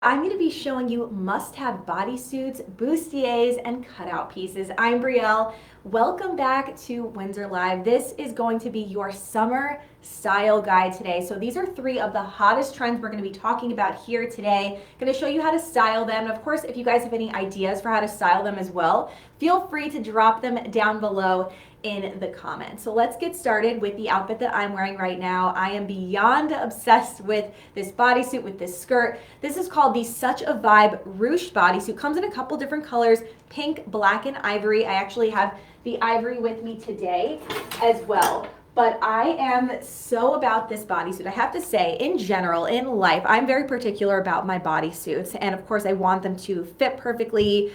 I'm going to be showing you must-have bodysuits, bustiers, and cutout pieces. I'm Brielle. Welcome back to Windsor Live. This is going to be your summer style guide today. So these are three of the hottest trends we're going to be talking about here today. I'm going to show you how to style them. And of course, if you guys have any ideas for how to style them as well, feel free to drop them down below in the comments. So let's get started with the outfit that I'm wearing right now. I am beyond obsessed with this bodysuit, with this skirt. This is called the Such a Vibe Ruched bodysuit. Comes in a couple different colors, pink, black, and ivory. I actually have the ivory with me today as well. But I am so about this bodysuit. I have to say, in general, in life, I'm very particular about my bodysuits. And of course, I want them to fit perfectly,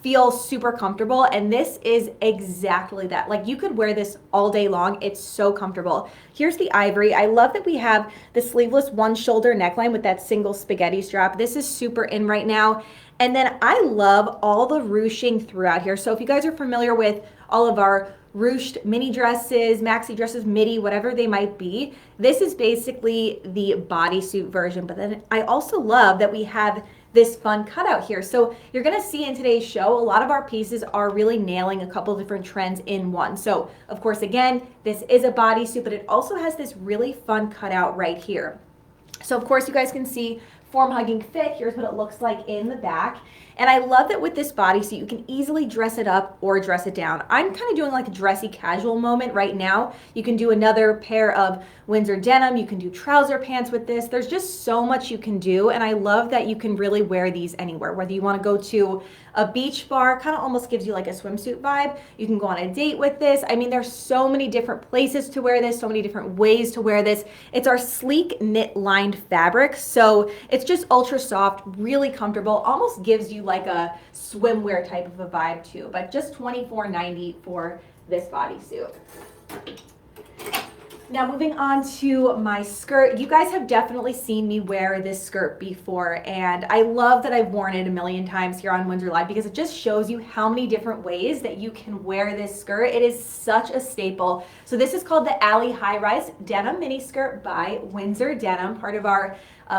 feel super comfortable. And this is exactly that. Like, you could wear this all day long. It's so comfortable. Here's the ivory. I love that we have the sleeveless one shoulder neckline with that single spaghetti strap. This is super in right now. And then I love all the ruching throughout here. So if you guys are familiar with all of our ruched mini dresses, maxi dresses, midi, whatever they might be, this is basically the bodysuit version. But then I also love that we have this fun cutout here. So you're gonna see in today's show, a lot of our pieces are really nailing a couple different trends in one. So of course, again, this is a bodysuit, but it also has this really fun cutout right here. So of course, you guys can see form hugging fit. Here's what it looks like in the back. And I love that with this bodysuit, you can easily dress it up or dress it down. I'm kind of doing like a dressy casual moment right now. You can do another pair of Windsor denim. You can do trouser pants with this. There's just so much you can do. And I love that you can really wear these anywhere, whether you want to go to a beach bar, kind of almost gives you like a swimsuit vibe. You can go on a date with this. I mean, there's so many different places to wear this, so many different ways to wear this. It's our sleek knit lined fabric. So it's just ultra soft, really comfortable, almost gives you like a swimwear type of a vibe too, but just $24.90 for this bodysuit. Now moving on to my skirt, you guys have definitely seen me wear this skirt before, and I love that I've worn it a million times here on Windsor Live because it just shows you how many different ways that you can wear this skirt. It is such a staple. So this is called the Alley High Rise Denim Mini Skirt by Windsor Denim, part of our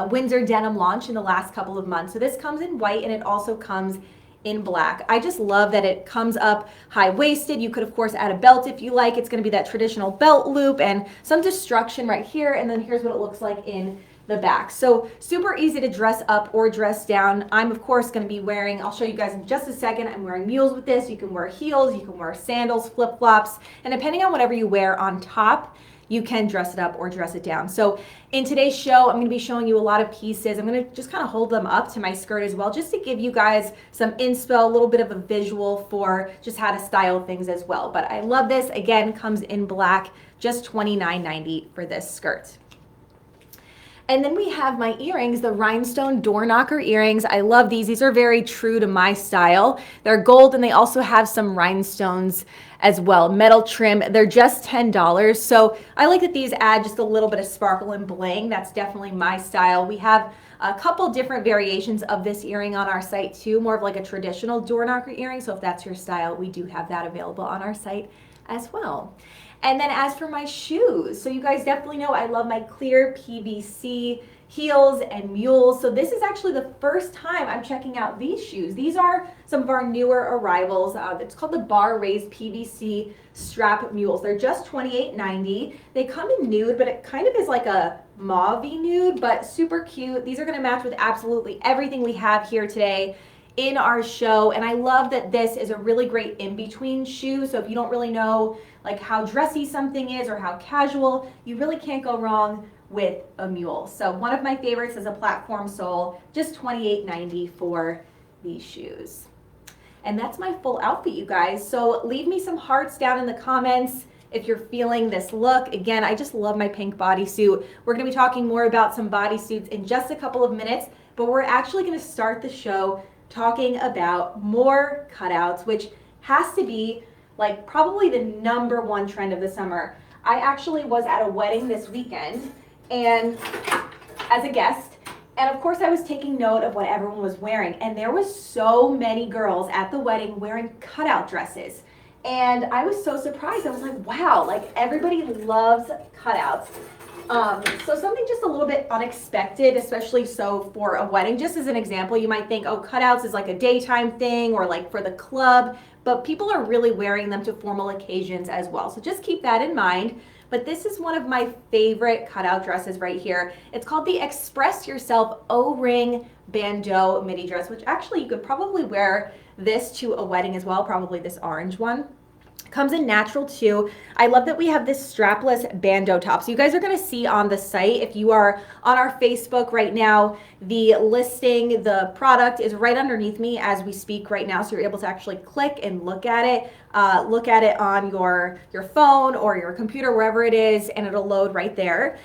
Windsor Denim launch in the last couple of months. So this comes in white and it also comes in black. I just love that it comes up high-waisted. You could of course add a belt if you like. It's going to be that traditional belt loop and some destruction right here, and then here's what it looks like in the back. So super easy to dress up or dress down. I'm of course going to be wearing, I'll show you guys in just a second, I'm wearing mules with this. You can wear heels, you can wear sandals, flip-flops, and depending on whatever you wear on top, you can dress it up or dress it down. So in today's show, I'm going to be showing you a lot of pieces. I'm going to just kind of hold them up to my skirt as well, just to give you guys some inspo, a little bit of a visual for just how to style things as well. But I love this. Again, comes in black, just $29.90 for this skirt. And then we have my earrings, the rhinestone door knocker earrings. I love these. These are very true to my style. They're gold and they also have some rhinestones as well, metal trim. They're just $10. So I like that these add just a little bit of sparkle and bling. That's definitely my style. We have a couple different variations of this earring on our site too, more of like a traditional door knocker earring. So if that's your style, we do have that available on our site as well. And then as for my shoes, so you guys definitely know I love my clear PVC heels and mules. So this is actually the first time I'm checking out these shoes. These are some of our newer arrivals. It's called the bar raised PVC strap mules. They're just $28.90. They come in nude, but it kind of is like a mauve-y nude, but super cute. These are going to match with absolutely everything we have here today in our show. And I love that this is a really great in-between shoe. So if you don't really know like how dressy something is or how casual, you really can't go wrong with a mule. So one of my favorites is a platform sole, just $28.90 for these shoes. And that's my full outfit, you guys. So leave me some hearts down in the comments if you're feeling this look. Again, I just love my pink bodysuit. We're gonna be talking more about some bodysuits in just a couple of minutes, but we're actually gonna start the show talking about more cutouts, which has to be like probably the #1 trend of the summer. I actually was at a wedding this weekend and as a guest, and of course I was taking note of what everyone was wearing, and there was so many girls at the wedding wearing cutout dresses. And I was so surprised. I was like, wow, like everybody loves cutouts. So something just a little bit unexpected, especially so for a wedding. Just as an example, you might think, oh, cutouts is like a daytime thing or like for the club, but people are really wearing them to formal occasions as well. So just keep that in mind. But this is one of my favorite cutout dresses right here. It's called the Express Yourself O-Ring Bandeau Midi dress, which actually you could probably wear this to a wedding as well, probably this orange one. Comes in natural too. I love that we have this strapless bandeau top. So you guys are going to see on the site, if you are on our Facebook right now, the listing, the product is right underneath me as we speak right now. So you're able to actually click and look at it on your phone or your computer, wherever it is, and it'll load right there.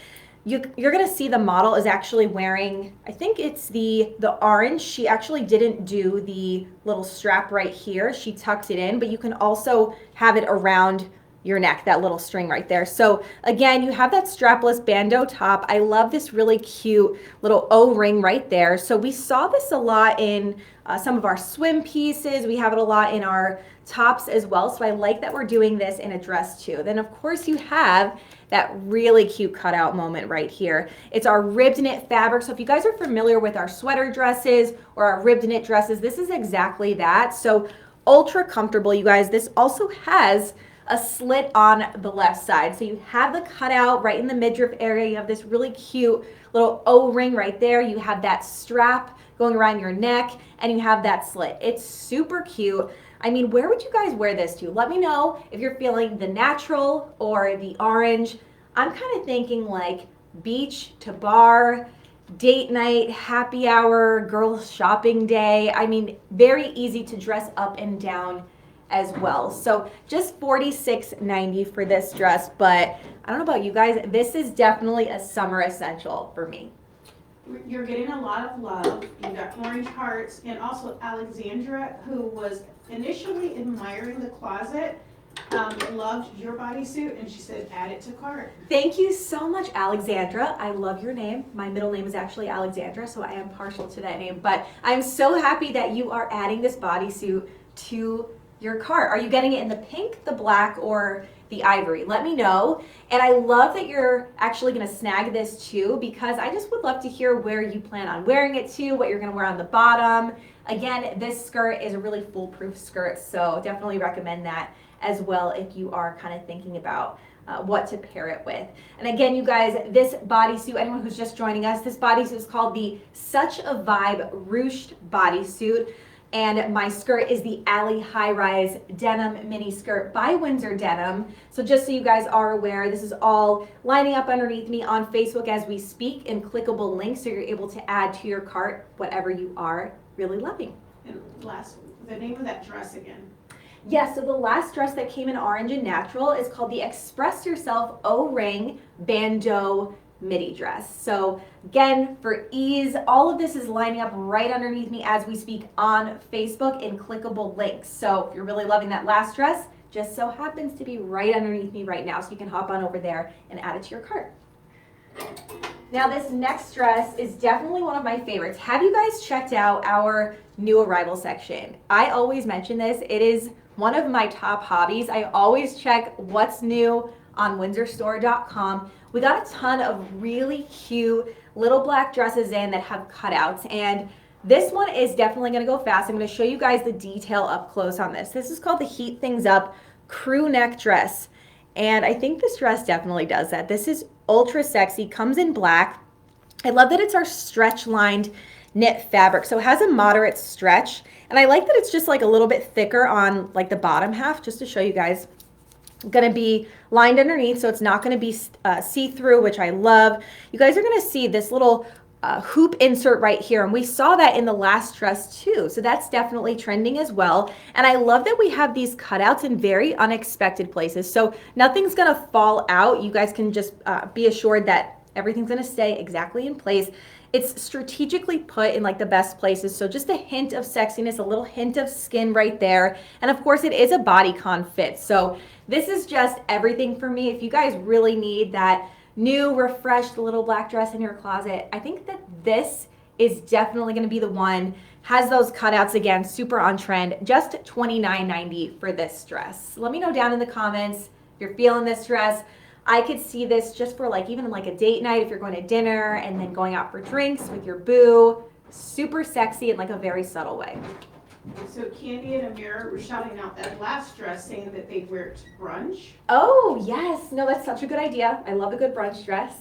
You're gonna see the model is actually wearing, I think it's the orange. She actually didn't do the little strap right here. She tucked it in, but you can also have it around your neck, that little string right there. So again, you have that strapless bandeau top. I love this really cute little O-ring right there. So we saw this a lot in some of our swim pieces. We have it a lot in our tops as well. So I like that we're doing this in a dress too. Then of course you have that really cute cutout moment right here. It's our ribbed knit fabric. So if you guys are familiar with our sweater dresses or our ribbed knit dresses, this is exactly that. So ultra comfortable, you guys. This also has a slit on the left side. So you have the cutout right in the midriff area. You have this really cute little O-ring right there. You have that strap going around your neck and you have that slit. It's super cute. I mean, where would you guys wear this to? Let me know if you're feeling the natural or the orange. I'm kind of thinking like beach to bar, date night, happy hour, girls shopping day. I mean, very easy to dress up and down as well. So just $46.90 for this dress, but I don't know about you guys, this is definitely a summer essential for me. You're getting a lot of love. You got orange hearts, and also Alexandra, who was initially admiring the closet, loved your bodysuit, and she said add it to cart. Thank you so much, Alexandra. I love your name. My middle name is actually Alexandra, so I am partial to that name, but I'm so happy that you are adding this bodysuit to your cart. Are you getting it in the pink, the black, or the ivory? Let me know. And I love that you're actually going to snag this too, because I just would love to hear where you plan on wearing it to, what you're going to wear on the bottom. Again, this skirt is a really foolproof skirt, so definitely recommend that as well if you are kind of thinking about what to pair it with. And again, you guys, this bodysuit, anyone who's just joining us, this bodysuit is called the Such a Vibe Ruched bodysuit. And my skirt is the Alley High Rise Denim Mini Skirt by Windsor Denim. So just so you guys are aware, this is all lining up underneath me on Facebook as we speak in clickable links, so you're able to add to your cart whatever you are really loving. And last, the name of that dress again. Yes, so the last dress that came in orange and natural is called the Express Yourself O-Ring Bandeau Midi dress. So again, for ease, all of this is lining up right underneath me as we speak on Facebook in clickable links. So if you're really loving that last dress, just so happens to be right underneath me right now, so you can hop on over there and add it to your cart. Now this next dress is definitely one of my favorites. Have you guys checked out our new arrival section? I always mention this. It is one of my top hobbies. I always check what's new on windsorstore.com. We got a ton of really cute little black dresses in that have cutouts, and this one is definitely going to go fast. I'm going to show you guys the detail up close on this. This is called the Heat Things Up crew neck dress, and I think this dress definitely does that. This is ultra sexy, comes in black. I love that it's our stretch lined knit fabric, so it has a moderate stretch, and I like that it's just like a little bit thicker on like the bottom half, just to show you guys. Going to be lined underneath, so it's not going to be see-through, which I love. You guys are going to see this little hoop insert right here, and we saw that in the last dress too, so that's definitely trending as well. And I love that we have these cutouts in very unexpected places, so nothing's going to fall out. You guys can just be assured that everything's going to stay exactly in place. It's strategically put in like the best places, so just a hint of sexiness, a little hint of skin right there, and of course it is a bodycon fit, so this is just everything for me. If you guys really need that new, refreshed little black dress in your closet, I think that this is definitely going to be the one. Has those cutouts again, super on trend, just $29.90 for this dress. Let me know down in the comments if you're feeling this dress. I could see this just for like even like a date night if you're going to dinner and then going out for drinks with your boo. Super sexy in like a very subtle way. So Candy and Amira were shouting out that last dress saying that they'd wear it to brunch. Oh, yes. No, that's such a good idea. I love a good brunch dress.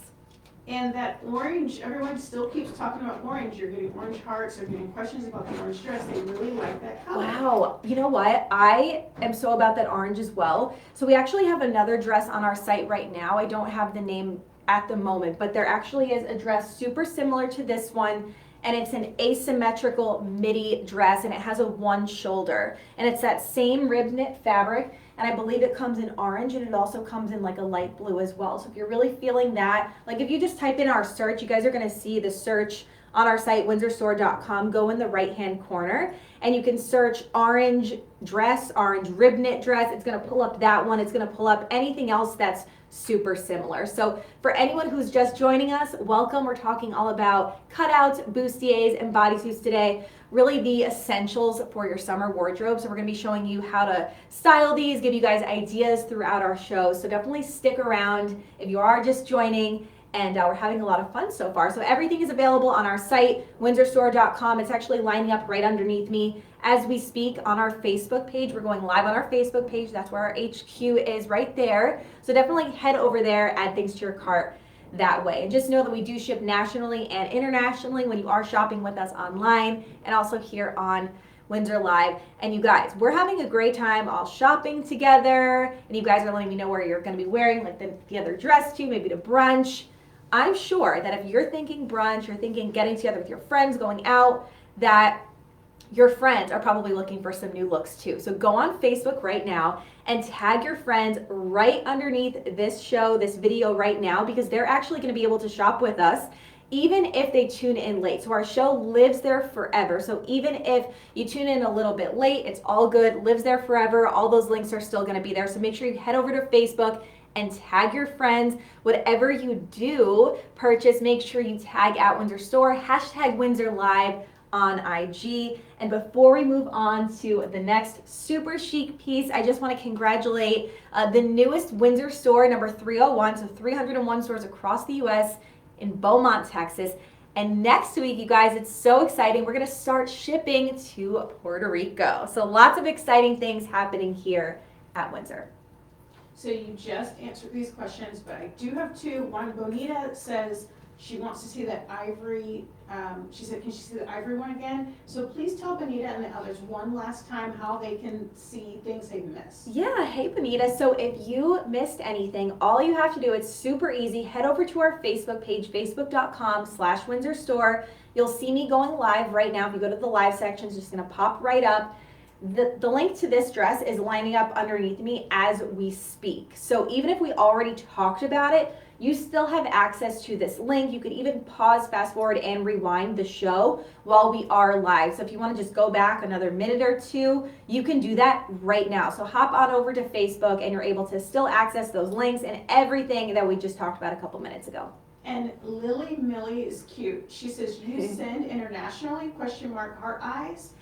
And that orange, everyone still keeps talking about orange. You're getting orange hearts, they're getting questions about the orange dress. They really like that color. Wow. You know what? I am so about that orange as well. So we actually have another dress on our site right now. I don't have the name at the moment, but there actually is a dress super similar to this one. And it's an asymmetrical midi dress, and it has a one shoulder. And it's that same rib knit fabric, and I believe it comes in orange, and it also comes in like a light blue as well. So if you're really feeling that, like if you just type in our search, you guys are gonna see the search on our site, windsorstore.com. Go in the right-hand corner, and you can search orange dress, orange rib knit dress. It's gonna pull up that one. It's gonna pull up anything else that's super similar. So for anyone who's just joining us, welcome. We're talking all about cutouts, bustiers, and bodysuits today. Really the essentials for your summer wardrobe. So we're gonna be showing you how to style these, give you guys ideas throughout our show. So definitely stick around if you are just joining, and we're having a lot of fun so far. So everything is available on our site, windsorstore.com. It's actually lining up right underneath me as we speak on our Facebook page. We're going live on our Facebook page. That's where our HQ is right there. So definitely head over there, add things to your cart that way. And just know that we do ship nationally and internationally when you are shopping with us online and also here on Windsor Live. And you guys, we're having a great time all shopping together. And you guys are letting me know where you're going to be wearing like the other dress to, maybe to brunch. I'm sure that if you're thinking brunch, you're thinking getting together with your friends, going out, that your friends are probably looking for some new looks too. So go on Facebook right now and tag your friends right underneath this show, this video right now, because they're actually going to be able to shop with us even if they tune in late. So our show lives there forever. So even if you tune in a little bit late, it's all good, lives there forever. All those links are still going to be there. So make sure you head over to Facebook and tag your friends. Whatever you do purchase, make sure you tag at Windsor Store, hashtag Windsor Live on IG. And before we move on to the next super chic piece, I just want to congratulate the newest Windsor store, number 301, so 301 stores across the US in Beaumont, Texas. And next week, you guys, it's so exciting. We're going to start shipping to Puerto Rico. So lots of exciting things happening here at Windsor. So you just answered these questions, but I do have two. One, Bonita says she wants to see that ivory. She said, can she see the ivory one again? So please tell Bonita and the others one last time how they can see things they've missed. Yeah, hey Bonita. So if you missed anything, all you have to do, it's super easy. Head over to our Facebook page, facebook.com/Windsor Store. You'll see me going live right now. If you go to the live section, it's just gonna pop right up. The link to this dress is lining up underneath me as we speak. So even if we already talked about it, you still have access to this link. You could even pause, fast forward, and rewind the show while we are live. So if you want to just go back another minute or two, you can do that right now. So hop on over to Facebook and you're able to still access those links and everything that we just talked about a couple minutes ago. And Lily Millie is cute. She says, you send internationally, ? Heart eyes.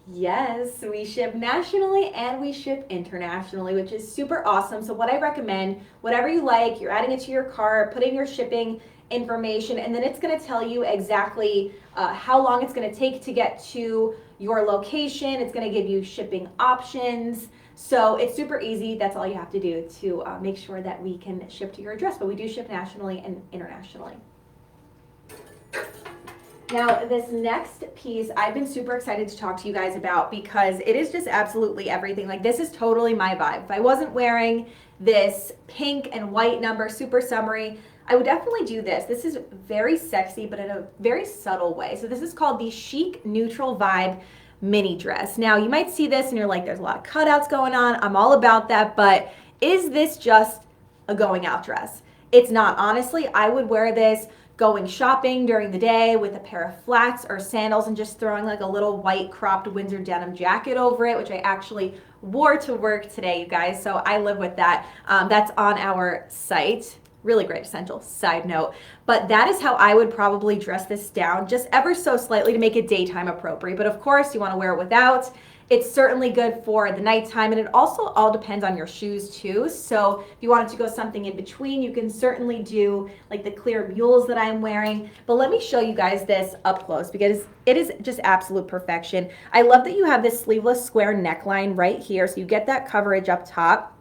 Yes, we ship nationally and we ship internationally, which is super awesome. So what I recommend, whatever you like, you're adding it to your cart, put in your shipping information, and then it's going to tell you exactly how long it's going to take to get to your location. It's going to give you shipping options. So it's super easy. That's all you have to do to make sure that we can ship to your address. But we do ship nationally and internationally. Now, this next piece, I've been super excited to talk to you guys about because it is just absolutely everything. Like, this is totally my vibe. If I wasn't wearing this pink and white number, super summery, I would definitely do this. This is very sexy, but in a very subtle way. So this is called the Chic Neutral Vibe Mini Dress. Now, you might see this and you're like, there's a lot of cutouts going on. I'm all about that, but is this just a going out dress? It's not. Honestly, I would wear this going shopping during the day with a pair of flats or sandals and just throwing like a little white cropped Windsor denim jacket over it, which I actually wore to work today, you guys. So I live with that. That's on our site, really great essential, side note. But that is how I would probably dress this down, just ever so slightly to make it daytime appropriate. But of course, you want to wear it without. It's certainly good for the nighttime, and it also all depends on your shoes too. So if you wanted to go something in between, you can certainly do like the clear mules that I'm wearing. But let me show you guys this up close because it is just absolute perfection. I love that you have this sleeveless square neckline right here, so you get that coverage up top.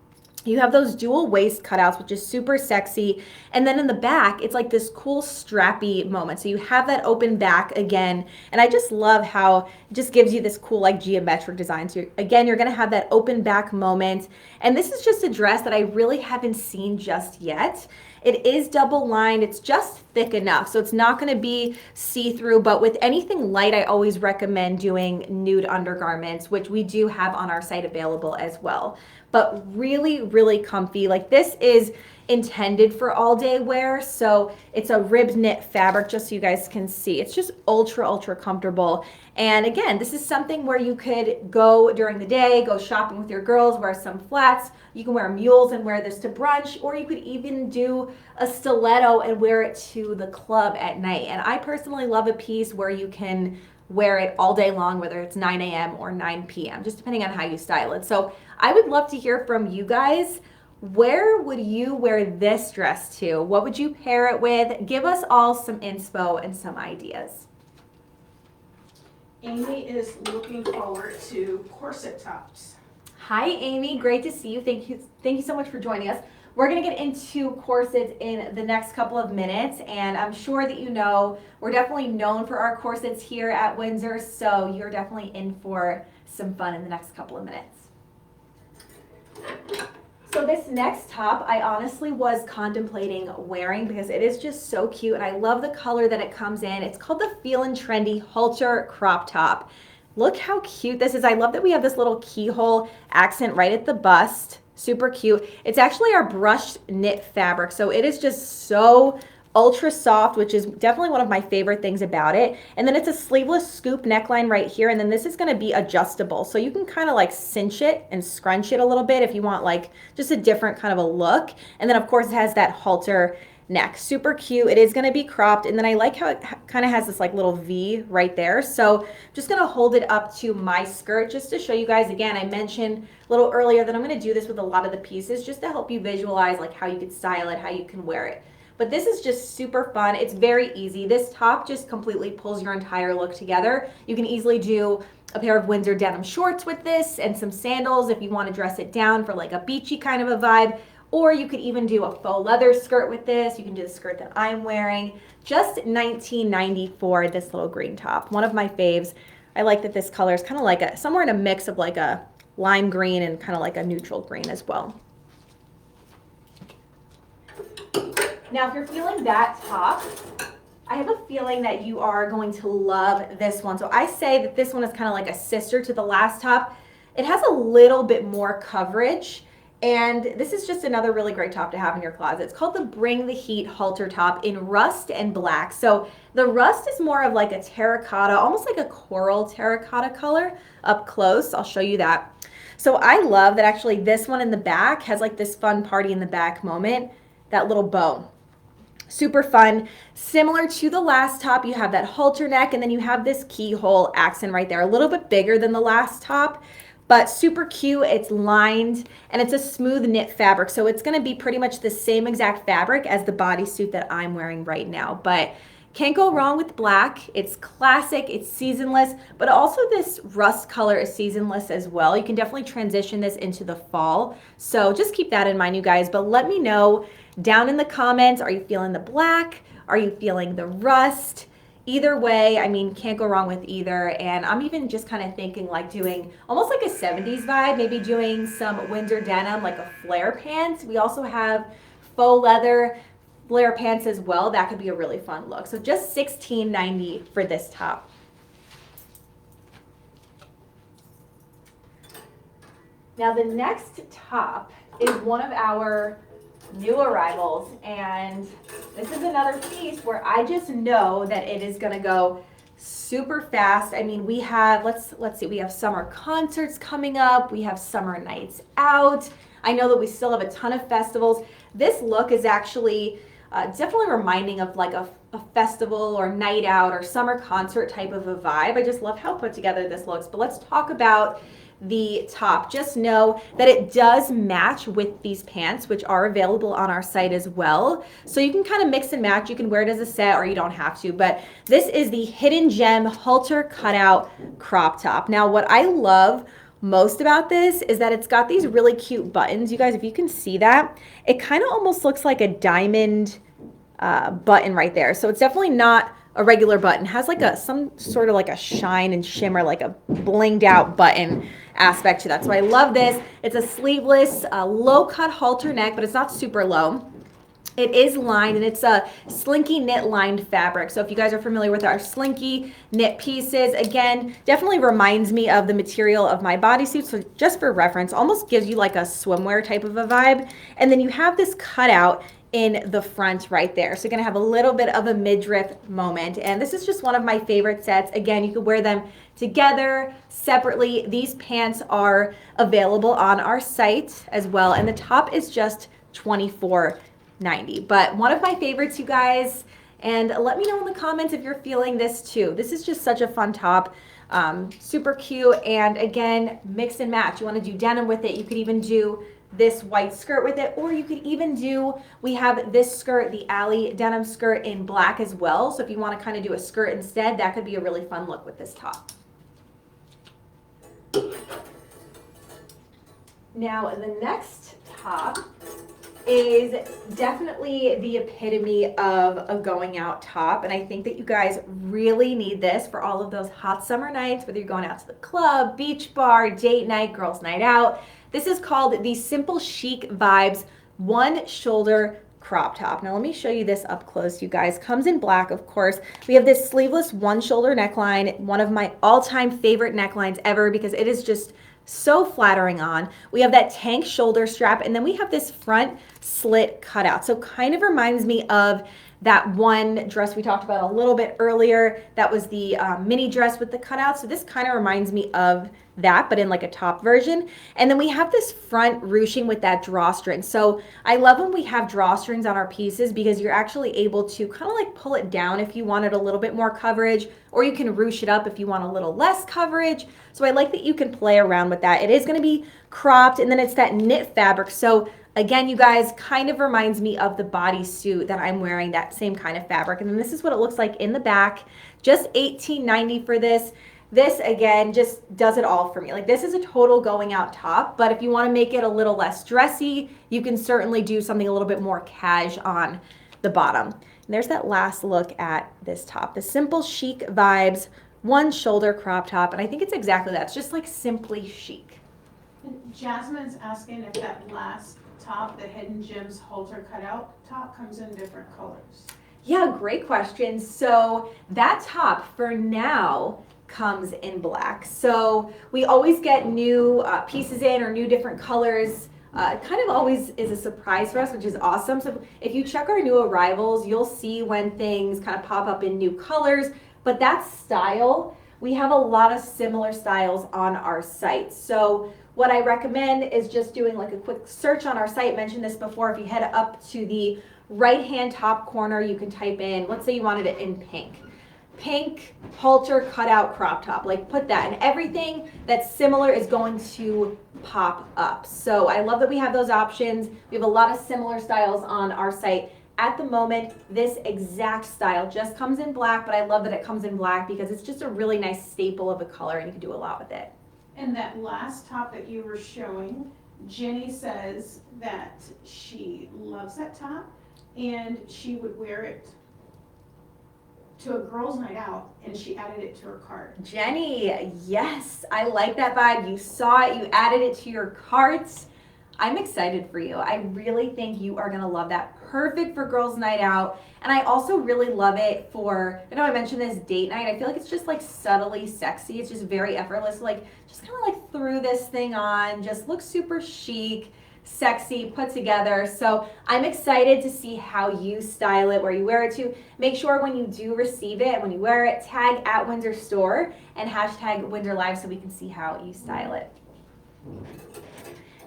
You have those dual waist cutouts, which is super sexy. And then in the back, it's like this cool strappy moment. So you have that open back again. And I just love how it just gives you this cool like geometric design. So again, you're gonna have that open back moment. And this is just a dress that I really haven't seen just yet. It is double lined, it's just thick enough. So it's not gonna be see-through, but with anything light, I always recommend doing nude undergarments, which we do have on our site available as well. But really, really comfy. Like this is intended for all day wear. So it's a ribbed knit fabric, just so you guys can see. It's just ultra, ultra comfortable. And again, this is something where you could go during the day, go shopping with your girls, wear some flats. You can wear mules and wear this to brunch, or you could even do a stiletto and wear it to the club at night. And I personally love a piece where you can wear it all day long, whether it's 9 a.m. or 9 p.m., just depending on how you style it. So I would love to hear from you guys. Where would you wear this dress to? What would you pair it with? Give us all some inspo and some ideas. Amy is looking forward to corset tops. Hi, Amy. Great to see you. Thank you so much for joining us. We're going to get into corsets in the next couple of minutes, and I'm sure that you know we're definitely known for our corsets here at Windsor, so you're definitely in for some fun in the next couple of minutes. So this next top, I honestly was contemplating wearing because it is just so cute, and I love the color that it comes in. It's called the Feelin' Trendy Halter crop top. Look how cute this is. I love that we have this little keyhole accent right at the bust. Super cute. It's actually our brushed knit fabric, so it is just so ultra soft, which is definitely one of my favorite things about it. And then it's a sleeveless scoop neckline right here, and then this is going to be adjustable, so you can kind of like cinch it and scrunch it a little bit if you want like just a different kind of a look. And then of course it has that halter neck. Super cute. It is going to be cropped, and then I like how it kind of has this like little V right there. So I'm just going to hold it up to my skirt just to show you guys. Again, I mentioned a little earlier that I'm going to do this with a lot of the pieces just to help you visualize like how you could style it, how you can wear it. But this is just super fun. It's very easy. This top just completely pulls your entire look together. You can easily do a pair of Windsor denim shorts with this and some sandals if you want to dress it down for like a beachy kind of a vibe. Or you could even do a faux leather skirt with this. You can do the skirt that I'm wearing. Just $19.90 for this little green top. One of my faves. I like that this color is kind of like a somewhere in a mix of like a lime green and kind of like a neutral green as well. Now, if you're feeling that top, I have a feeling that you are going to love this one. So I say that this one is kind of like a sister to the last top. It has a little bit more coverage. And this is just another really great top to have in your closet. It's called the Bring the Heat halter top in rust and black. So the rust is more of like a terracotta, almost like a coral terracotta color up close. I'll show you that. So I love that actually this one in the back has like this fun party in the back moment, that little bow. Super fun. Similar to the last top, you have that halter neck, and then you have this keyhole accent right there, a little bit bigger than the last top. But super cute. It's lined and it's a smooth knit fabric. So it's going to be pretty much the same exact fabric as the bodysuit that I'm wearing right now. But can't go wrong with black. It's classic. It's seasonless. But also this rust color is seasonless as well. You can definitely transition this into the fall. So just keep that in mind, you guys. But let me know down in the comments. Are you feeling the black? Are you feeling the rust? Either way, I mean, can't go wrong with either. And I'm even just kind of thinking like doing almost like a 70s vibe, maybe doing some Windsor denim, like a flare pants. We also have faux leather flare pants as well. That could be a really fun look. So just $16.90 for this top. Now the next top is one of our new arrivals, and this is another piece where I just know that it is gonna go super fast. I mean, we have, let's see, we have summer concerts coming up, we have summer nights out. I know that we still have a ton of festivals. this look is actually definitely reminding of like a festival or night out or summer concert type of a vibe. I just love how put together this looks. But let's talk about the top. Just know that it does match with these pants, which are available on our site as well. So you can kind of mix and match. You can wear it as a set or you don't have to. But this is the Hidden Gem Halter Cutout Crop Top. Now, what I love most about this is that it's got these really cute buttons. You guys, if you can see that, it kind of almost looks like a diamond button right there. So it's definitely not a regular button. It has like some sort of like a shine and shimmer, like a blinged out button aspect to that. So I love this. It's a sleeveless, low cut halter neck, but it's not super low. It is lined, and it's a slinky knit lined fabric. So if you guys are familiar with our slinky knit pieces, again, definitely reminds me of the material of my bodysuit. So just for reference, almost gives you like a swimwear type of a vibe. And then you have this cutout in the front right there. So you're gonna have a little bit of a midriff moment. And this is just one of my favorite sets. Again, you could wear them together, separately. These pants are available on our site as well. And the top is just $24.90. But one of my favorites, you guys, and let me know in the comments if you're feeling this too. This is just such a fun top. Super cute. And again, mix and match. You wanna do denim with it. You could even do this white skirt with it, or you could even do, we have this skirt, the Alley denim skirt in black as well. So if you want to kind of do a skirt instead, that could be a really fun look with this top. Now the next top is definitely the epitome of a going out top, and I think that you guys really need this for all of those hot summer nights, whether you're going out to the club, beach bar, date night, girls night out. This is called the Simple Chic Vibes One Shoulder Crop Top. Now let me show you this up close, you guys. Comes in black, of course. We have this sleeveless one shoulder neckline, one of my all-time favorite necklines ever because it is just so flattering on. We have that tank shoulder strap, and then we have this front slit cutout. So kind of reminds me of that one dress we talked about a little bit earlier. That was the mini dress with the cutout. So this kind of reminds me of that, but in like a top version. And then we have this front ruching with that drawstring. So I love when we have drawstrings on our pieces because you're actually able to kind of like pull it down if you wanted a little bit more coverage, or you can ruche it up if you want a little less coverage. So I like that you can play around with that. It is going to be cropped, and then it's that knit fabric. So again, you guys, kind of reminds me of the bodysuit that I'm wearing, that same kind of fabric. And then this is what it looks like in the back. Just $18.90 for this. This, again, just does it all for me. Like, this is a total going out top, but if you want to make it a little less dressy, you can certainly do something a little bit more cash on the bottom. And there's that last look at this top. The Simple Chic Vibes One Shoulder Crop Top, and I think it's exactly that. It's just like simply chic. Jasmine's asking if that last top, the Hidden Gems Halter Cutout top, comes in different colors. Yeah, great question. So that top, for now, comes in black. So we always get new pieces in, or new different colors. It kind of always is a surprise for us, which is awesome. So if you check our new arrivals, you'll see when things kind of pop up in new colors. But that style, we have a lot of similar styles on our site. So what I recommend is just doing like a quick search on our site. I mentioned this before. If you head up to the right-hand top corner, you can type in, let's say you wanted it in pink. Pink halter cutout crop top, like put that, and everything that's similar is going to pop up. So I love that we have those options. We have a lot of similar styles on our site. At the moment, this exact style just comes in black, but I love that it comes in black because it's just a really nice staple of a color and you can do a lot with it. And that last top that you were showing, Jenny says that she loves that top and she would wear it to a girls' night out, and she added it to her cart. Jenny, yes, I like that vibe. You saw it, you added it to your cart. I'm excited for you. I really think you are gonna love that. Perfect for girls' night out. And I also really love it for, I know I mentioned this, date night. I feel like it's just like subtly sexy. It's just very effortless. Like, just kind of like threw this thing on, just looks super chic, sexy, put together. So I'm excited to see how you style it, where you wear it to. Make sure when you do receive it, when you wear it, tag at Windsor Store and hashtag Windsor Live so we can see how you style it.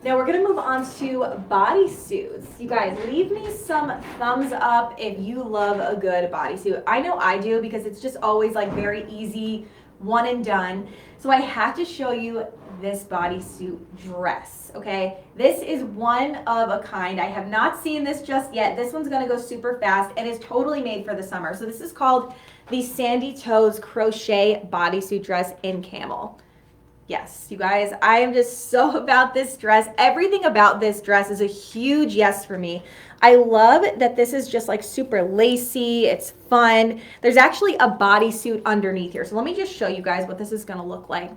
Now we're gonna move on to bodysuits. You guys, leave me some thumbs up if you love a good bodysuit. I know I do because it's just always like very easy, one and done. So I have to show you this bodysuit dress, okay? This is one of a kind. I have not seen this just yet. This one's gonna go super fast and is totally made for the summer. So this is called the Sandy Toes Crochet Bodysuit Dress in Camel. Yes, you guys, I am just so about this dress. Everything about this dress is a huge yes for me. I love that this is just like super lacy. It's fun. There's actually a bodysuit underneath here. So let me just show you guys what this is gonna look like.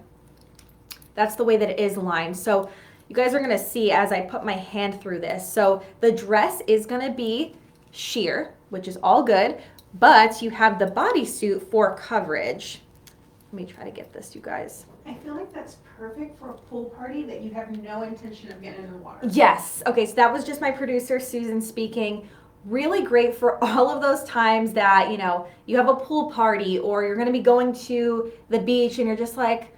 That's the way that it is lined. So you guys are gonna see as I put my hand through this. So the dress is gonna be sheer, which is all good, but you have the bodysuit for coverage. Let me try to get this, you guys. I feel like that's perfect for a pool party that you have no intention of getting in the water. Yes. Okay, so that was just my producer, Susan, speaking. Really great for all of those times that, you know, you have a pool party or you're going to be going to the beach and you're just like,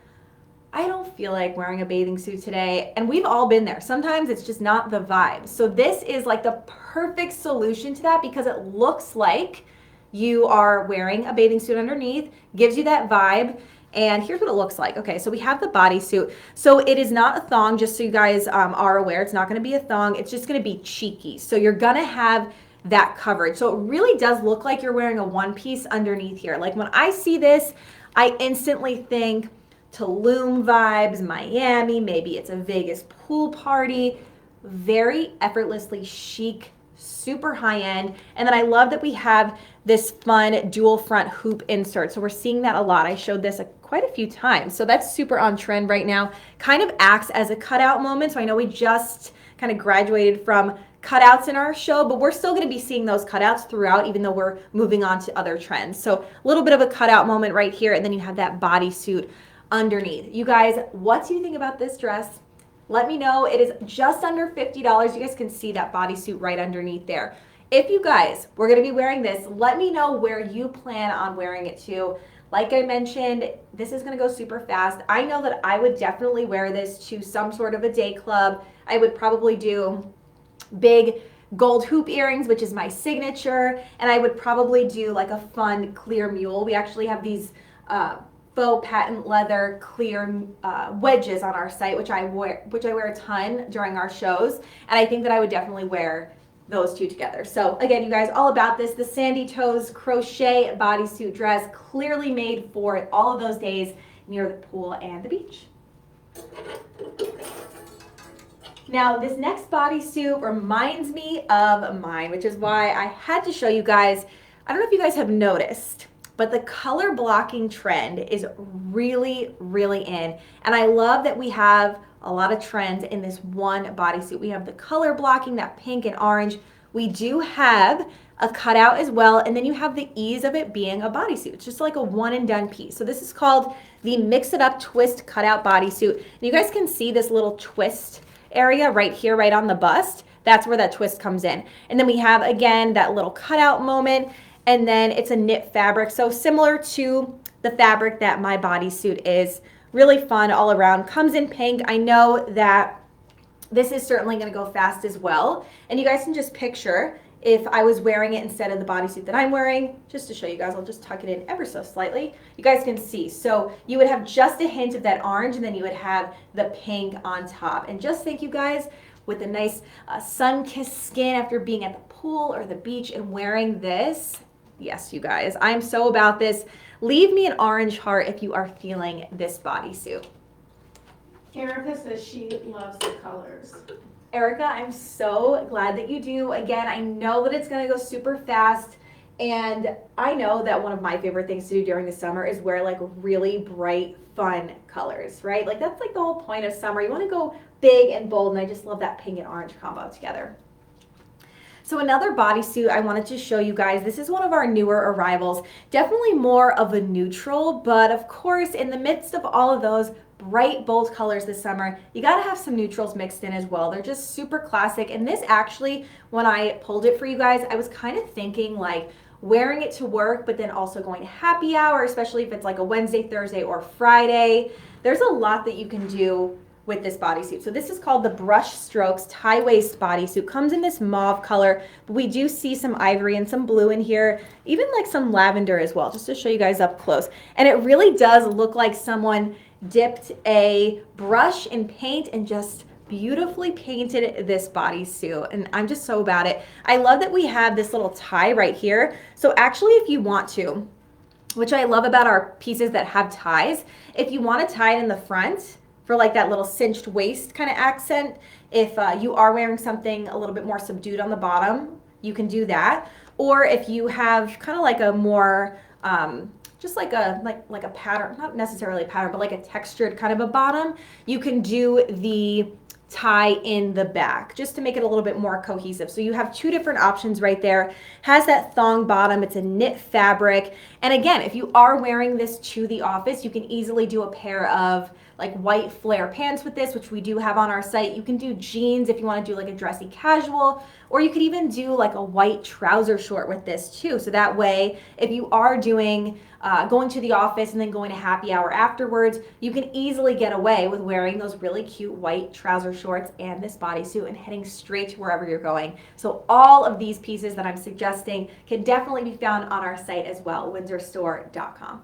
I don't feel like wearing a bathing suit today. And we've all been there. Sometimes it's just not the vibe. So this is like the perfect solution to that because it looks like you are wearing a bathing suit underneath, gives you that vibe. And here's what it looks like. Okay, so we have the bodysuit. So it is not a thong, just so you guys are aware. It's not gonna be a thong. It's just gonna be cheeky. So you're gonna have that coverage. So it really does look like you're wearing a one piece underneath here. Like when I see this, I instantly think Tulum vibes, Miami, maybe it's a Vegas pool party. Very effortlessly chic, super high end. And then I love that we have this fun dual front hoop insert. So we're seeing that a lot. I showed this quite a few times. So that's super on trend right now. Kind of acts as a cutout moment. So I know we just kind of graduated from cutouts in our show, but we're still going to be seeing those cutouts throughout, even though we're moving on to other trends. So a little bit of a cutout moment right here. And then you have that bodysuit underneath. You guys, what do you think about this dress? Let me know. It is just under $50. You guys can see that bodysuit right underneath there. If you guys were going to be wearing this, let me know where you plan on wearing it to. Like I mentioned, this is going to go super fast. I know that I would definitely wear this to some sort of a day club. I would probably do big gold hoop earrings, which is my signature, and I would probably do like a fun clear mule. We actually have these faux patent leather clear wedges on our site, which I wear a ton during our shows, and I think that I would definitely wear those two together. So again, you guys, all about this, the Sandy Toes Crochet Bodysuit Dress, clearly made for all of those days near the pool and the beach. Now, this next bodysuit reminds me of mine, which is why I had to show you guys. I don't know if you guys have noticed, but the color blocking trend is really, really in. And I love that we have a lot of trends in this one bodysuit. We have the color blocking, that pink and orange. We do have a cutout as well, and then you have the ease of it being a bodysuit. It's just like a one and done piece. So this is called the Mix It Up Twist Cutout Bodysuit. And you guys can see this little twist area right here, right on the bust. That's where that twist comes in. And then we have, again, that little cutout moment, and then it's a knit fabric. So similar to the fabric that my bodysuit is. Really fun all around. Comes in pink. I know that this is certainly going to go fast as well. And you guys can just picture if I was wearing it instead of the bodysuit that I'm wearing. Just to show you guys, I'll just tuck it in ever so slightly. You guys can see. So you would have just a hint of that orange, and then you would have the pink on top. And just think, you guys, with a nice sun-kissed skin after being at the pool or the beach and wearing this. Yes, you guys, I'm so about this. Leave me an orange heart if you are feeling this bodysuit. Erica says she loves the colors. Erica, I'm so glad that you do. Again, I know that it's gonna go super fast, and I know that one of my favorite things to do during the summer is wear like really bright, fun colors, right? Like that's like the whole point of summer. You wanna go big and bold, and I just love that pink and orange combo together. So another bodysuit I wanted to show you guys, this is one of our newer arrivals, definitely more of a neutral, but of course in the midst of all of those bright, bold colors this summer, you gotta have some neutrals mixed in as well. They're just super classic, and this actually, when I pulled it for you guys, I was kind of thinking like wearing it to work, but then also going to happy hour, especially if it's like a Wednesday, Thursday, or Friday. There's a lot that you can do with this bodysuit. So this is called the Brush Strokes Tie Waist Bodysuit. Comes in this mauve color, but we do see some ivory and some blue in here, even like some lavender as well, just to show you guys up close. And it really does look like someone dipped a brush in paint and just beautifully painted this bodysuit, and I'm just so about it. I love that we have this little tie right here. So actually, if you want to, which I love about our pieces that have ties, if you want to tie it in the front for like that little cinched waist kind of accent, if you are wearing something a little bit more subdued on the bottom, you can do that. Or if you have kind of like a more just like a pattern, not necessarily a pattern, but like a textured kind of a bottom, you can do the tie in the back just to make it a little bit more cohesive. So you have two different options right there. Has that thong bottom, it's a knit fabric. And again, if you are wearing this to the office, you can easily do a pair of like white flare pants with this, which we do have on our site. You can do jeans if you want to do like a dressy casual, or you could even do like a white trouser short with this too. So that way, if you are doing going to the office and then going to happy hour afterwards, you can easily get away with wearing those really cute white trouser shorts and this bodysuit and heading straight to wherever you're going. So all of these pieces that I'm suggesting can definitely be found on our site as well, windsorstore.com.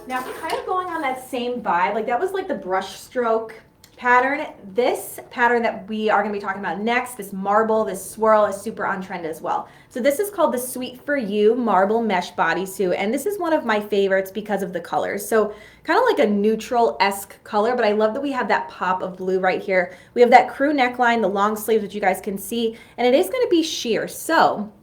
Now, kind of going on that same vibe, like that was like the brush stroke pattern. This pattern that we are going to be talking about next, this marble, this swirl, is super on trend as well. So this is called the Sweet For You Marble Mesh Bodysuit, and this is one of my favorites because of the colors. So kind of like a neutral-esque color, but I love that we have that pop of blue right here. We have that crew neckline, the long sleeves, which you guys can see, and it is going to be sheer. So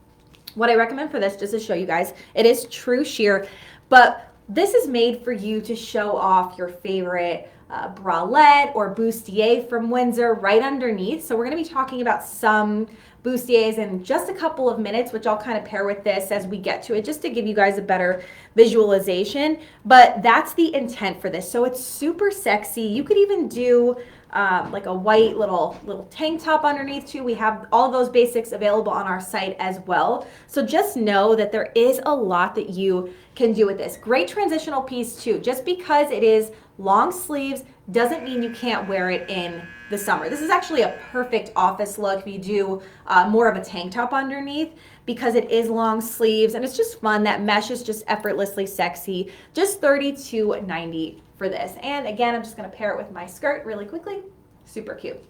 what I recommend for this, just to show you guys, it is true sheer, but this is made for you to show off your favorite bralette or bustier from Windsor right underneath. So we're going to be talking about some bustiers in just a couple of minutes, which I'll kind of pair with this as we get to it, just to give you guys a better visualization. But that's the intent for this. So it's super sexy. You could even do like a white little tank top underneath too. We have all those basics available on our site as well. So just know that there is a lot that you can do with this. Great transitional piece too. Just because it is long sleeves doesn't mean you can't wear it in the summer. This is actually a perfect office look if you do more of a tank top underneath, because it is long sleeves and it's just fun. That mesh is just effortlessly sexy. Just $32.90 for this. And again, I'm just going to pair it with my skirt really quickly. Super cute.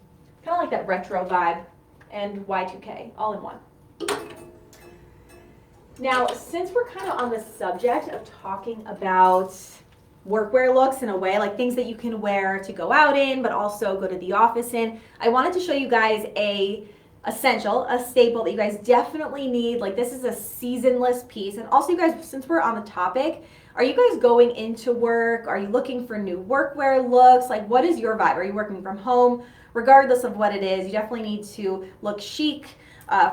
Kind of like that retro vibe and Y2K all in one. Now, since we're kind of on the subject of talking about workwear looks in a way, like things that you can wear to go out in, but also go to the office in, I wanted to show you guys a staple that you guys definitely need. Like, this is a seasonless piece. And also, you guys, since we're on the topic, are you guys going into work? Are you looking for new workwear looks? Like, what is your vibe? Are you working from home? Regardless of what it is, you definitely need to look chic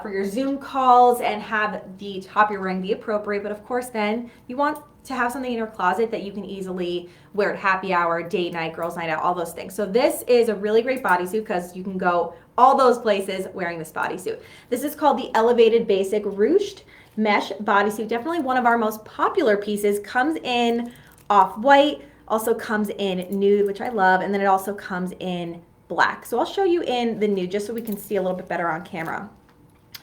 for your Zoom calls and have the top you're wearing be appropriate. But of course, then you want to have something in your closet that you can easily wear at happy hour, date night, girls night out, all those things. So this is a really great bodysuit because you can go all those places wearing this bodysuit. This is called the Elevated Basic Ruched Mesh Bodysuit. Definitely one of our most popular pieces. Comes in off-white, also comes in nude, which I love, and then it also comes in black. So I'll show you in the nude just so we can see a little bit better on camera.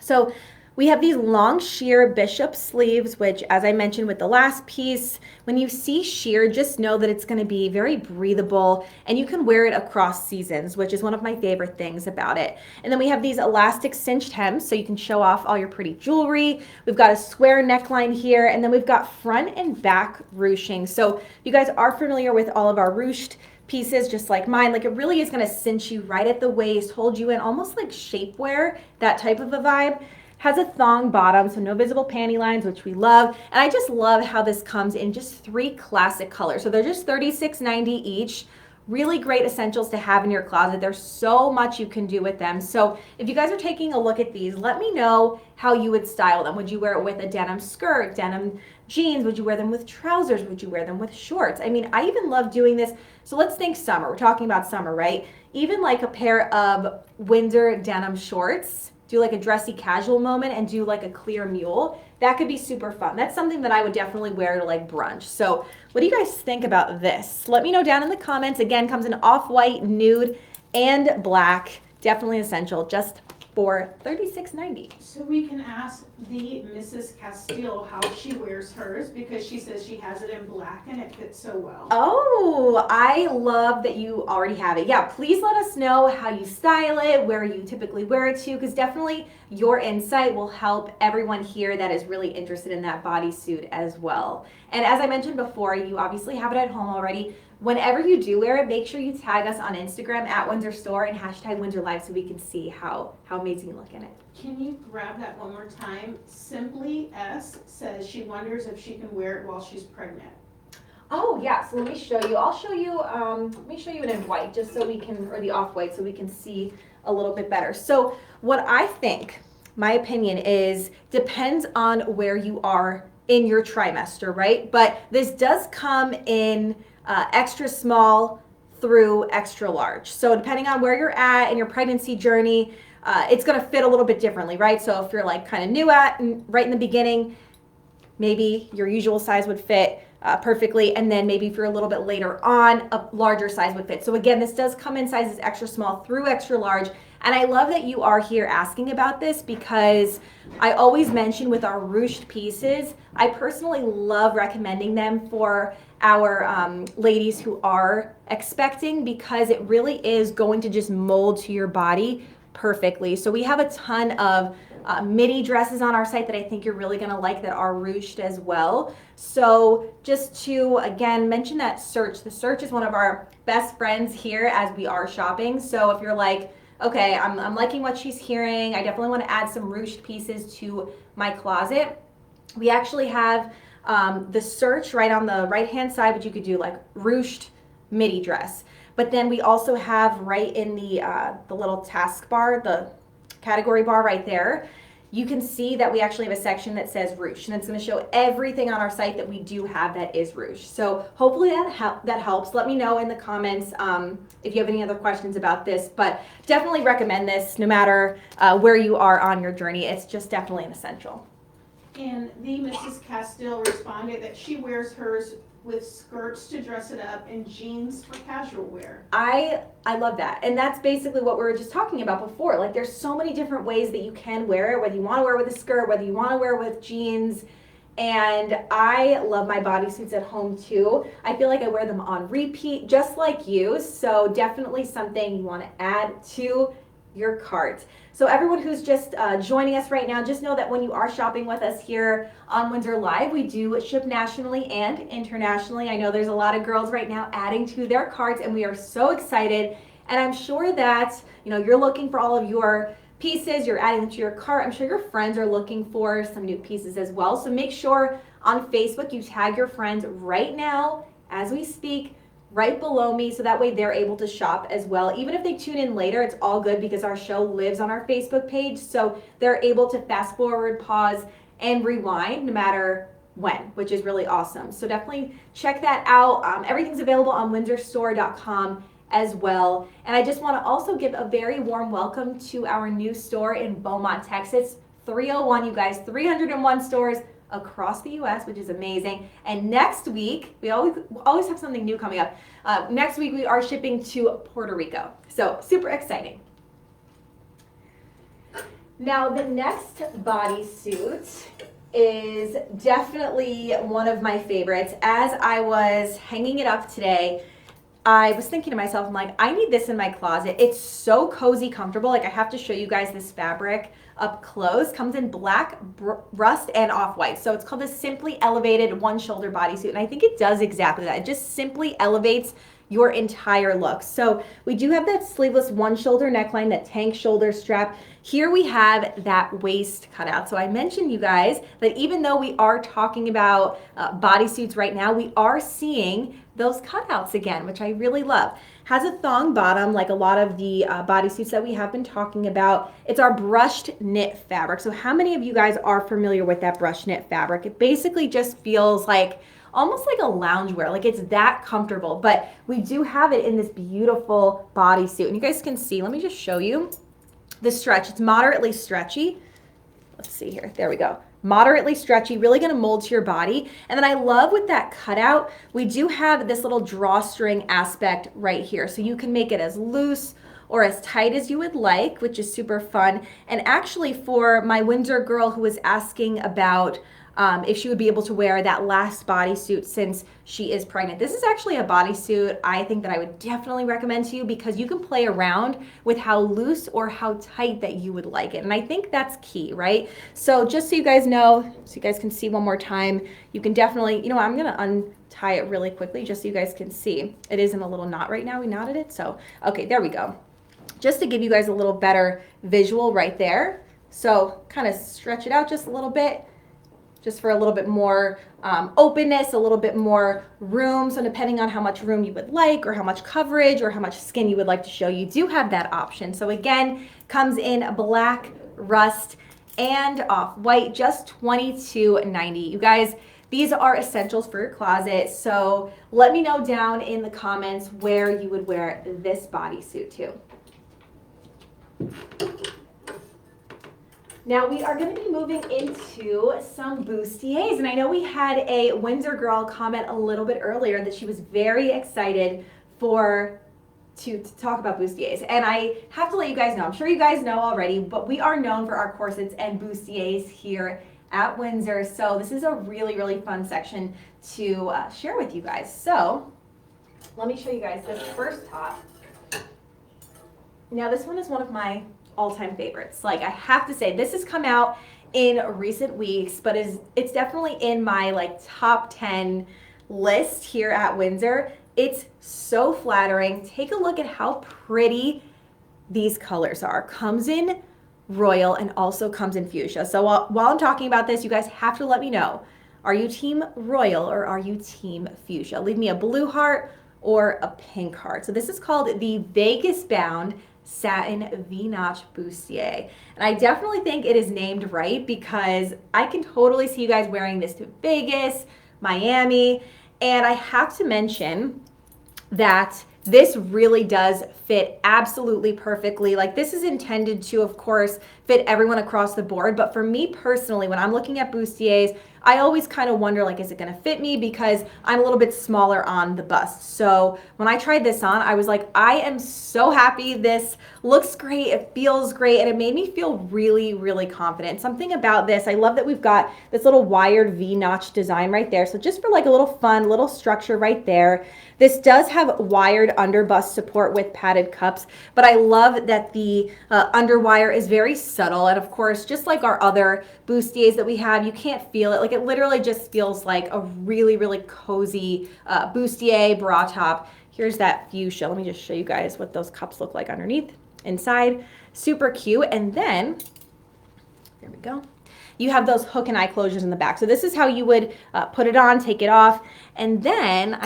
So we have these long sheer bishop sleeves, which, as I mentioned with the last piece, when you see sheer, just know that it's going to be very breathable and you can wear it across seasons, which is one of my favorite things about it. And then we have these elastic cinched hems, so you can show off all your pretty jewelry. We've got a square neckline here, and then we've got front and back ruching. So if you guys are familiar with all of our ruched pieces, just like mine, like it really is going to cinch you right at the waist, hold you in almost like shapewear, that type of a vibe. Has a thong bottom, so no visible panty lines, which we love. And I just love how this comes in just 3 classic colors. So they're just $36.90 each. Really great essentials to have in your closet. There's so much you can do with them. So if you guys are taking a look at these, let me know how you would style them. Would you wear it with a denim skirt, denim jeans? Would you wear them with trousers? Would you wear them with shorts? I mean, I even love doing this. So let's think summer. We're talking about summer, right? Even like a pair of Windsor denim shorts, do like a dressy casual moment and do like a clear mule. that could be super fun. That's something that I would definitely wear to like brunch. So what do you guys think about this? Let me know down in the comments. Again, comes in off-white, nude, and black. Definitely essential, just for $36.90. So we can ask the Mrs. Castile how she wears hers, because she says she has it in black and it fits so well. Oh, I love that you already have it. Yeah, please let us know how you style it, where you typically wear it to, because definitely your insight will help everyone here that is really interested in that bodysuit as well. And as I mentioned before, you obviously have it at home already. Whenever you do wear it, make sure you tag us on Instagram at Windsor Store and hashtag Windsor Live so we can see how amazing you look in it. Can you grab that one more time? Simply S says she wonders if she can wear it while she's pregnant. Oh yeah, so let me show you. I'll show you, let me show you it in white just so we can, or the off-white, so we can see a little bit better. So what I think, my opinion is, depends on where you are in your trimester, right? But this does come in extra small through extra large. So depending on where you're at in your pregnancy journey, it's gonna fit a little bit differently, right? So if you're like kind of new right in the beginning, maybe your usual size would fit perfectly, and then maybe if you're a little bit later on, a larger size would fit. So again, this does come in sizes extra small through extra large, and I love that you are here asking about this, because I always mention with our ruched pieces, I personally love recommending them for our ladies who are expecting, because it really is going to just mold to your body perfectly. So we have a ton of Midi dresses on our site that I think you're really gonna like that are ruched as well. So just to, again, mention that search. The search is one of our best friends here as we are shopping. So if you're like, okay, I'm liking what she's hearing, I definitely wanna add some ruched pieces to my closet, we actually have the search right on the right-hand side, but you could do like ruched Midi dress. But then we also have right in the little task bar, the category bar right there, you can see that we actually have a section that says ruched, and it's going to show everything on our site that we do have that is ruched. So hopefully that helps. Let me know in the comments if you have any other questions about this, but definitely recommend this no matter where you are on your journey. It's just definitely an essential. And the Mrs. Castile responded that she wears hers with skirts to dress it up and jeans for casual wear. I love that. And that's basically what we were just talking about before. Like, there's so many different ways that you can wear it, whether you want to wear it with a skirt, whether you want to wear it with jeans. And I love my bodysuits at home too. I feel like I wear them on repeat, just like you. So definitely something you want to add to your cart. So everyone who's just joining us right now, just know that when you are shopping with us here on Windsor Live, we do ship nationally and internationally. I know there's a lot of girls right now adding to their carts, and we are so excited. And I'm sure that, you know, you're looking for all of your pieces, you're adding them to your cart. I'm sure your friends are looking for some new pieces as well. So make sure on Facebook you tag your friends right now as we speak, right below me, so that way they're able to shop as well. Even if they tune in later, it's all good because our show lives on our Facebook page, so they're able to fast forward, pause, and rewind no matter when, which is really awesome. So definitely check that out. Everything's available on windsorstore.com as well. And I just want to also give a very warm welcome to our new store in Beaumont, Texas. 301, you guys, 301 stores across the US, which is amazing. And next week, we always have something new coming up. Next week we are shipping to Puerto Rico. So super exciting. Now the next bodysuit is definitely one of my favorites. As I was hanging it up today, I was thinking to myself, I'm like, I need this in my closet. It's so cozy, comfortable. Like, I have to show you guys this fabric up close. Comes in black, rust, and off-white. So it's called the Simply Elevated One Shoulder Bodysuit. And I think it does exactly that. It just simply elevates your entire look. So we do have that sleeveless one shoulder neckline, that tank shoulder strap. Here we have that waist cutout. So I mentioned, you guys, that even though we are talking about bodysuits right now, we are seeing those cutouts again, which I really love. Has a thong bottom like a lot of the bodysuits that we have been talking about. It's our brushed knit fabric. So how many of you guys are familiar with that brushed knit fabric? It basically just feels like almost like a loungewear, like it's that comfortable. But we do have it in this beautiful bodysuit, and you guys can see, let me just show you the stretch. It's moderately stretchy. Let's see here, there we go. moderately stretchy, really gonna mold to your body. And then I love with that cutout, we do have this little drawstring aspect right here. So you can make it as loose or as tight as you would like, which is super fun. And actually for my Windsor girl who was asking about if she would be able to wear that last bodysuit since she is pregnant. This is actually a bodysuit I think that I would definitely recommend to you because you can play around with how loose or how tight that you would like it. And I think that's key, right? So just so you guys know, so you guys can see one more time, you can definitely, you know, I'm gonna untie it really quickly just so you guys can see. It is in a little knot right now, we knotted it, so, okay, there we go. Just to give you guys a little better visual right there. So kind of stretch it out just a little bit, just for a little bit more openness, a little bit more room. So depending on how much room you would like or how much coverage or how much skin you would like to show, you do have that option. So again, comes in black, rust, and off-white, just $22.90. You guys, these are essentials for your closet. So let me know down in the comments where you would wear this bodysuit to. Now we are going to be moving into some bustiers, and I know we had a Windsor girl comment a little bit earlier that she was very excited to talk about bustiers, and I have to let you guys know, I'm sure you guys know already, but we are known for our corsets and bustiers here at Windsor, so this is a really, really fun section to share with you guys. So let me show you guys this first top. Now this one is one of my all-time favorites. Like, I have to say, this has come out in recent weeks, but it's definitely in my like top 10 list here at Windsor. It's so flattering. Take a look at how pretty these colors are. Comes in royal and also comes in fuchsia. So while I'm talking about this, you guys have to let me know, are you team royal or are you team fuchsia? Leave me a blue heart or a pink heart. So this is called the Vegas Bound Satin V-Notch Bustier. And I definitely think it is named right because I can totally see you guys wearing this to Vegas, Miami, and I have to mention that this really does fit absolutely perfectly. Like, this is intended to, of course, fit everyone across the board, but for me personally, when I'm looking at bustiers, I always kind of wonder, like, is it gonna fit me because I'm a little bit smaller on the bust. So when I tried this on, I was like, I am so happy. This looks great, it feels great, and it made me feel really, really confident. Something about this, I love that we've got this little wired V-notch design right there. So just for like a little fun, little structure right there. This does have wired under bust support with padded cups, but I love that the underwire is very subtle. And of course, just like our other bustiers that we have, you can't feel it. Like, it literally just feels like a really, really cozy bustier bra top. Here's that fuchsia. Let me just show you guys what those cups look like underneath, inside. Super cute. And then, there we go. You have those hook and eye closures in the back. So this is how you would put it on, take it off. And then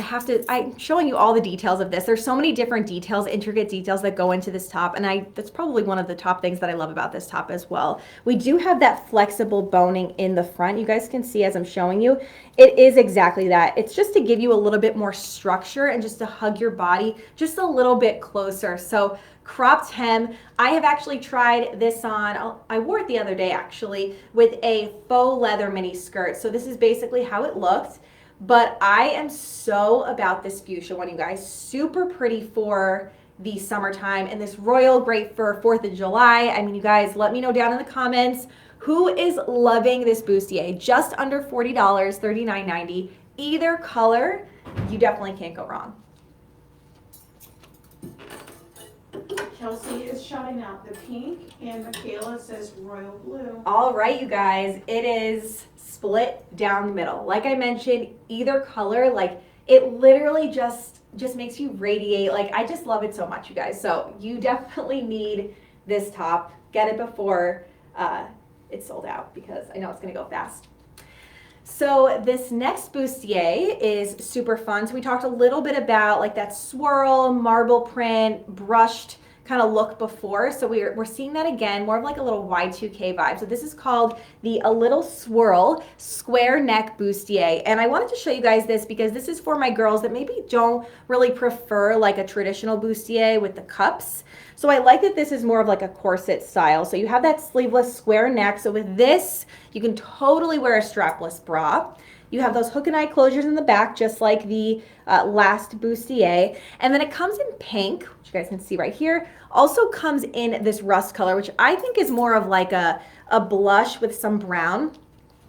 I'm showing you all the details of this. There's so many different details, intricate details that go into this top. And that's probably one of the top things that I love about this top as well. We do have that flexible boning in the front. You guys can see as I'm showing you, it is exactly that. It's just to give you a little bit more structure and just to hug your body just a little bit closer. So cropped hem. I have actually tried this on, I wore it the other day actually, with a faux leather mini skirt. So this is basically how it looked, but I am so about this fuchsia one, you guys. Super pretty for the summertime, and this royal, great for 4th of July. I mean, you guys, let me know down in the comments who is loving this bustier. Just under $40, $39.90. Either color, you definitely can't go wrong. Kelsey is shouting out the pink, and Michaela says royal blue. All right, you guys, it is split down the middle. Like I mentioned, either color, like, it literally just makes you radiate. Like, I just love it so much, you guys. So you definitely need this top. Get it before it's sold out, because I know it's gonna go fast. So this next bustier is super fun. So we talked a little bit about like that swirl, marble print, brushed kind of look before. So we're seeing that again, more of like a little Y2K vibe. So this is called the A Little Swirl Square Neck Bustier. And I wanted to show you guys this because this is for my girls that maybe don't really prefer like a traditional bustier with the cups. So I like that this is more of like a corset style. So you have that sleeveless square neck. So with this, you can totally wear a strapless bra. You have those hook and eye closures in the back, just like the last bustier. And then it comes in pink, which you guys can see right here. Also comes in this rust color, which I think is more of like a blush with some brown.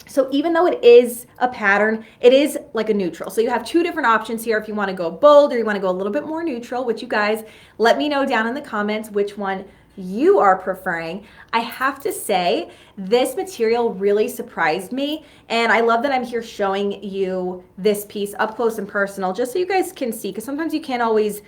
So even though it is a pattern, it is like a neutral. So you have two different options here if you want to go bold or you want to go a little bit more neutral, which you guys let me know down in the comments which one you are preferring. I have to say, this material really surprised me, and I love that I'm here showing you this piece up close and personal, just so you guys can see, because sometimes you can't always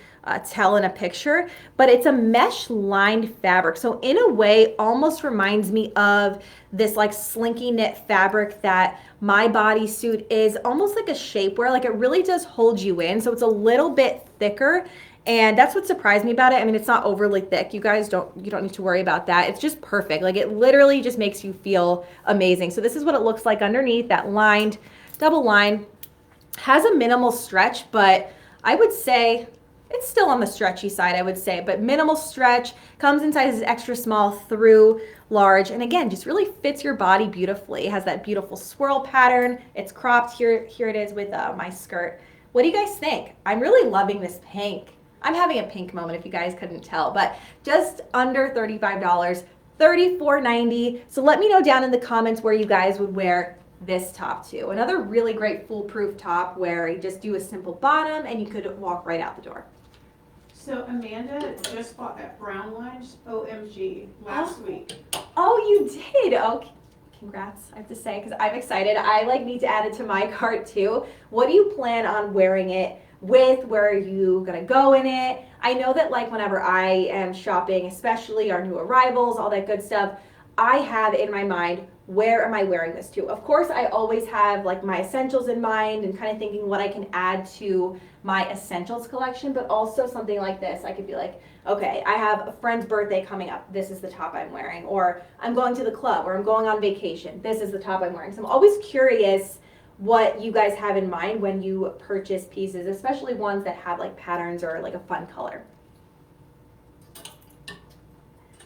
tell in a picture, but it's a mesh lined fabric. So in a way, almost reminds me of this like slinky knit fabric that my bodysuit is, almost like a shapewear. Like it really does hold you in, so it's a little bit thicker. And that's what surprised me about it. I mean, it's not overly thick. You guys don't need to worry about that. It's just perfect. Like it literally just makes you feel amazing. So this is what it looks like underneath, that lined, double line. Has a minimal stretch, but I would say it's still on the stretchy side, I would say, but minimal stretch. Comes in sizes extra small through large. And again, just really fits your body beautifully. It has that beautiful swirl pattern. It's cropped. Here it is with my skirt. What do you guys think? I'm really loving this pink. I'm having a pink moment if you guys couldn't tell, but just under $35, $34.90. So let me know down in the comments where you guys would wear this top to. Another really great foolproof top where you just do a simple bottom and you could walk right out the door. So Amanda just bought that brown lunch, OMG, last week. Oh, you did? Okay. Congrats, I have to say, because I'm excited. I like need to add it to my cart too. What do you plan on wearing it with? Where are you gonna go in it? I know that like whenever I am shopping, especially our new arrivals, all that good stuff, I have in my mind, where am I wearing this to? Of course, I always have like my essentials in mind and kind of thinking what I can add to my essentials collection, but also something like this. I could be like, okay, I have a friend's birthday coming up. This is the top I'm wearing. Or I'm going to the club, or I'm going on vacation. This is the top I'm wearing. So I'm always curious what you guys have in mind when you purchase pieces, especially ones that have like patterns or like a fun color.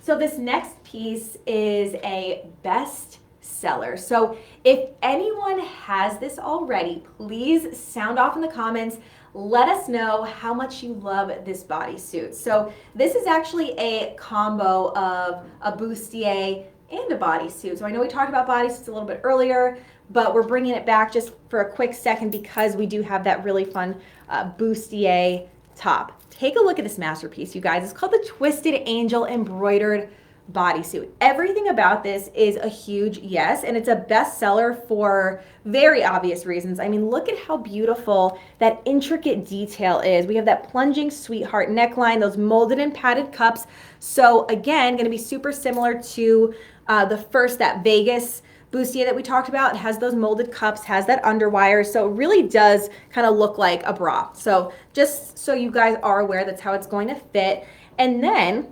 So this next piece is a best seller. So if anyone has this already, please sound off in the comments. Let us know how much you love this bodysuit. So this is actually a combo of a bustier and a bodysuit. So I know we talked about bodysuits a little bit earlier, but we're bringing it back just for a quick second because we do have that really fun bustier top. Take a look at this masterpiece, you guys. It's called the Twisted Angel Embroidered Bodysuit. Everything about this is a huge yes, and it's a bestseller for very obvious reasons. I mean, look at how beautiful that intricate detail is. We have that plunging sweetheart neckline, those molded and padded cups. So again, going to be super similar to the first, that Vegas bustier that we talked about. It has those molded cups, has that underwire, so it really does kind of look like a bra. So just so you guys are aware, that's how it's going to fit. And then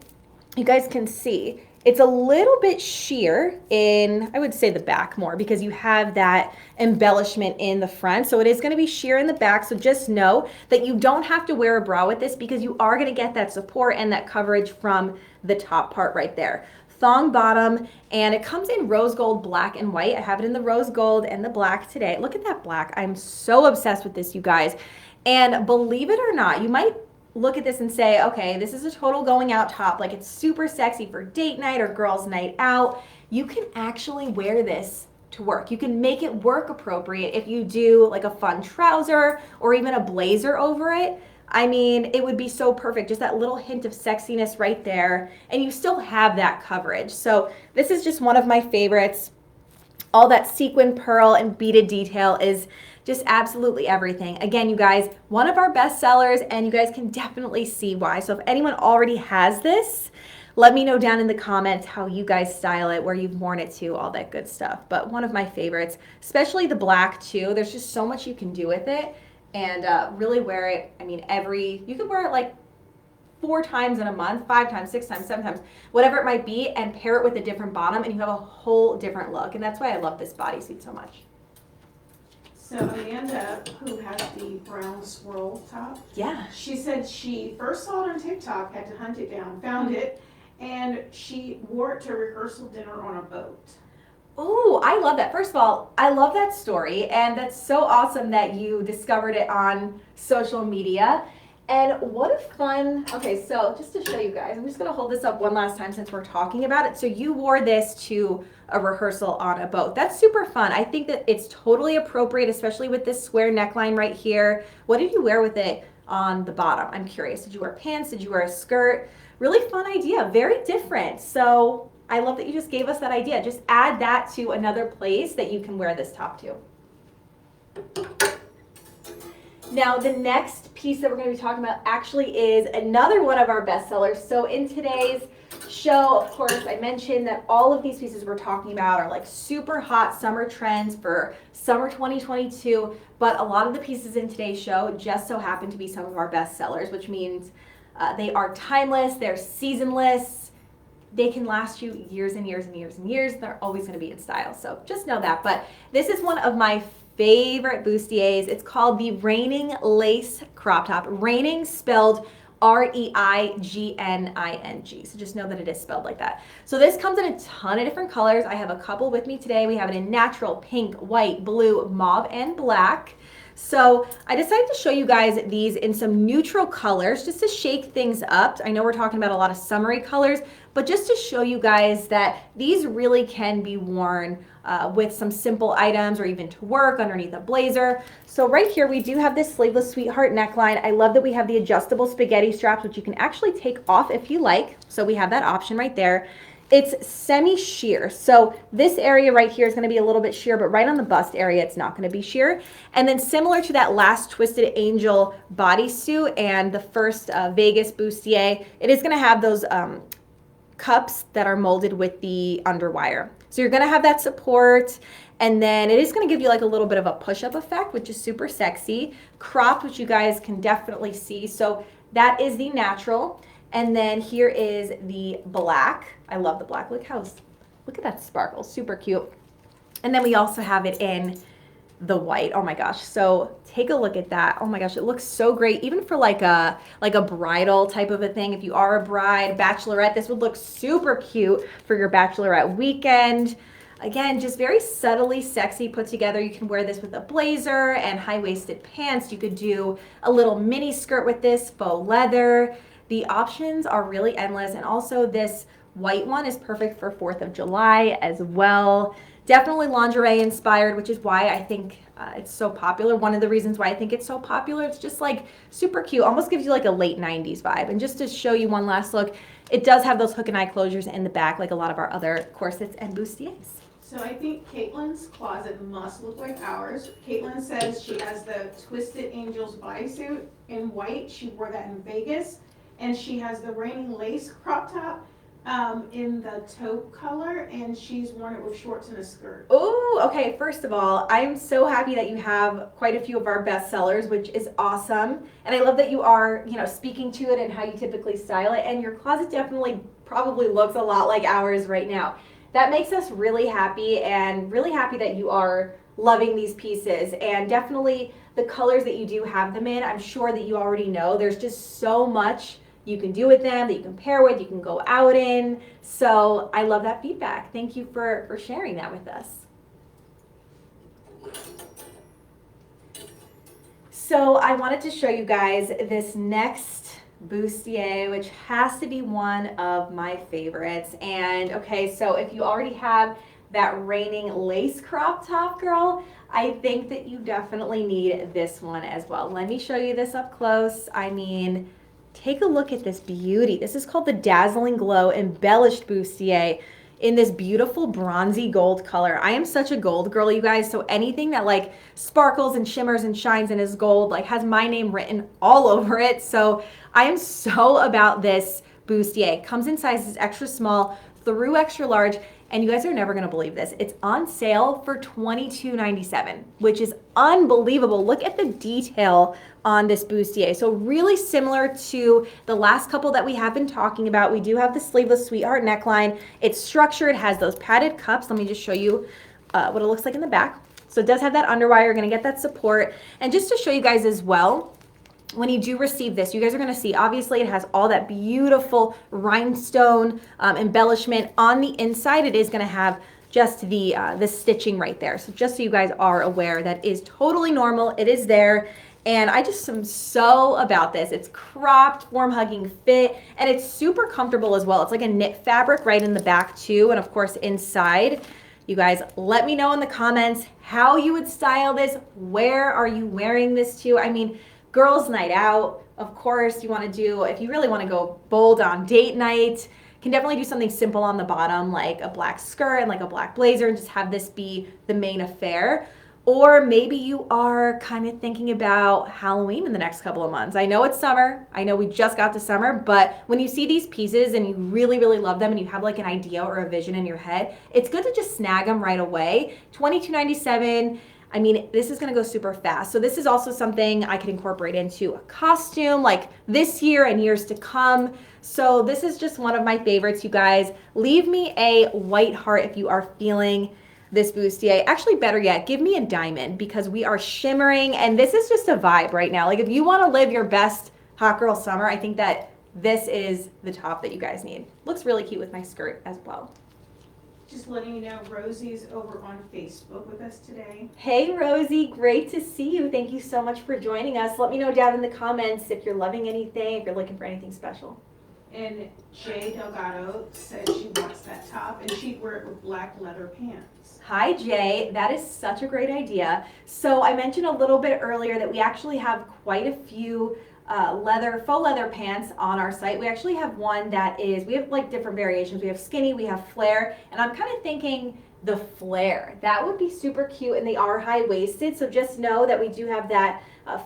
you guys can see it's a little bit sheer in, I would say, the back more, because you have that embellishment in the front. So it is going to be sheer in the back. So just know that you don't have to wear a bra with this, because you are going to get that support and that coverage from the top part right there. Thong bottom, and it comes in rose gold, black, and white. I have it in the rose gold and the black today. Look at that black. I'm so obsessed with this, you guys. And believe it or not, you might look at this and say, okay, this is a total going out top. Like, it's super sexy for date night or girls' night out. You can actually wear this to work. You can make it work appropriate if you do like a fun trouser or even a blazer over it. I mean, it would be so perfect. Just that little hint of sexiness right there, and you still have that coverage. So this is just one of my favorites. All that sequin, pearl, and beaded detail is just absolutely everything. Again, you guys, one of our best sellers, and you guys can definitely see why. So if anyone already has this, let me know down in the comments how you guys style it, where you've worn it to, all that good stuff. But one of my favorites, especially the black too. There's just so much you can do with it. And really wear it, I mean, you could wear it like 4 times in a month, 5 times, 6 times, 7 times, whatever it might be, and pair it with a different bottom, and you have a whole different look. And that's why I love this bodysuit so much. So Amanda, who has the brown swirl top, Yeah. she said she first saw it on TikTok, had to hunt it down, found it, and she wore it to rehearsal dinner on a boat. Oh, I love that. First of all, I love that story, and that's so awesome that you discovered it on social media. And what a fun, okay, so just to show you guys, I'm just gonna hold this up one last time since we're talking about it. So you wore this to a rehearsal on a boat. That's super fun. I think that it's totally appropriate, especially with this square neckline right here. What did you wear with it on the bottom? I'm curious. Did you wear pants? Did you wear a skirt? Really fun idea, very different. So I love that you just gave us that idea. Just add that to another place that you can wear this top to. Now, the next piece that we're going to be talking about actually is another one of our bestsellers. So in today's show, of course, I mentioned that all of these pieces we're talking about are like super hot summer trends for summer 2022, but a lot of the pieces in today's show just so happen to be some of our bestsellers, which means they are timeless, they're seasonless, they can last you years and years and years and years. They're always going to be in style, so just know that. But this is one of my favorite bustiers. It's called the Raining Lace Crop Top. Raining spelled R-E-I-G-N-I-N-G. So just know that it is spelled like that. So this comes in a ton of different colors. I have a couple with me today. We have it in natural, pink, white, blue, mauve, and black. So I decided to show you guys these in some neutral colors just to shake things up. I know we're talking about a lot of summery colors, but just to show you guys that these really can be worn with some simple items or even to work underneath a blazer. So right here we do have this sleeveless sweetheart neckline. I love that we have the adjustable spaghetti straps, which you can actually take off if you like. So we have that option right there. It's semi-sheer. So this area right here is going to be a little bit sheer, but right on the bust area, it's not going to be sheer. And then similar to that last Twisted Angel bodysuit and the first Vegas bustier, it is going to have those cups that are molded with the underwire. So you're going to have that support, and then it is going to give you like a little bit of a push-up effect, which is super sexy. Cropped, which you guys can definitely see. So that is the natural. And then here is the black. I love the black. Look at that sparkle, super cute. And then we also have it in the white. Oh my gosh. So take a look at that. Oh my gosh, it looks so great. Even for like a bridal type of a thing. If you are a bride, bachelorette, this would look super cute for your bachelorette weekend. Again, just very subtly sexy put together. You can wear this with a blazer and high-waisted pants. You could do a little mini skirt with this, faux leather. The options are really endless, and also this white one is perfect for 4th of July as well. Definitely lingerie inspired, which is why I think it's so popular. One of the reasons why I think it's so popular, it's just like super cute, almost gives you like a late 90s vibe. And just to show you one last look, it does have those hook and eye closures in the back like a lot of our other corsets and bustiers. So I think Caitlin's closet must look like ours. Caitlin says she has the Twisted Angels bodysuit in white. She wore that in Vegas. And she has the Raining Lace crop top in the taupe color, and she's worn it with shorts and a skirt. Oh, okay. First of all, I'm so happy that you have quite a few of our bestsellers, which is awesome. And I love that you are, speaking to it and how you typically style it. And your closet definitely probably looks a lot like ours right now. That makes us really happy, and really happy that you are loving these pieces. And definitely the colors that you do have them in, I'm sure that you already know. There's just so much you can do with them, that you can pair with, you can go out in. So I love that feedback. Thank you for sharing that with us. So I wanted to show you guys this next bustier, which has to be one of my favorites. And okay, so if you already have that Raining Lace crop top, girl, I think that you definitely need this one as well. Let me show you this up close. I mean, take a look at this beauty. This is called the Dazzling Glow Embellished Bustier in this beautiful bronzy gold color. I am such a gold girl, you guys, so anything that like sparkles and shimmers and shines and is gold, like has my name written all over it. So I am so about this bustier. Comes in sizes extra small through extra large, and you guys are never gonna believe this. It's on sale for $22.97, which is unbelievable. Look at the detail on this bustier. So really similar to the last couple that we have been talking about. We do have the sleeveless sweetheart neckline. It's structured, has those padded cups. Let me just show you what it looks like in the back. So it does have that underwire. You're gonna get that support. And just to show you guys as well, when you do receive this, you guys are gonna see, obviously it has all that beautiful rhinestone embellishment. On the inside, it is gonna have just the stitching right there. So just so you guys are aware, that is totally normal. It is there. And I just am so about this. It's cropped, form-hugging fit, and it's super comfortable as well. It's like a knit fabric right in the back too, and of course inside. You guys, let me know in the comments how you would style this. Where are you wearing this to? I mean, girls' night out, of course, you want to do, if you really want to go bold on date night, can definitely do something simple on the bottom, like a black skirt and like a black blazer, and just have this be the main affair. Or maybe you are kind of thinking about Halloween in the next couple of months. I know it's summer. I know we just got to summer, but when you see these pieces and you really, really love them and you have like an idea or a vision in your head, it's good to just snag them right away. $22.97. I mean, this is gonna go super fast. So this is also something I could incorporate into a costume like this year and years to come. So this is just one of my favorites, you guys. Leave me a white heart if you are feeling this bustier. Actually, better yet, give me a diamond, because we are shimmering and this is just a vibe right now. Like if you want to live your best hot girl summer, I think that this is the top that you guys need. Looks really cute with my skirt as well. Just letting you know, Rosie's over on Facebook with us today. Hey Rosie, great to see you. Thank you so much for joining us. Let me know down in the comments if you're loving anything, if you're looking for anything special. And Jay Delgado said she wants that top and she'd wear it with black leather pants. Hi Jay, that is such a great idea. So I mentioned a little bit earlier that we actually have quite a few faux leather pants on our site. We actually have one that is, we have like different variations. We have skinny, we have flare, and I'm kind of thinking the flare. That would be super cute, and they are high-waisted, so just know that we do have that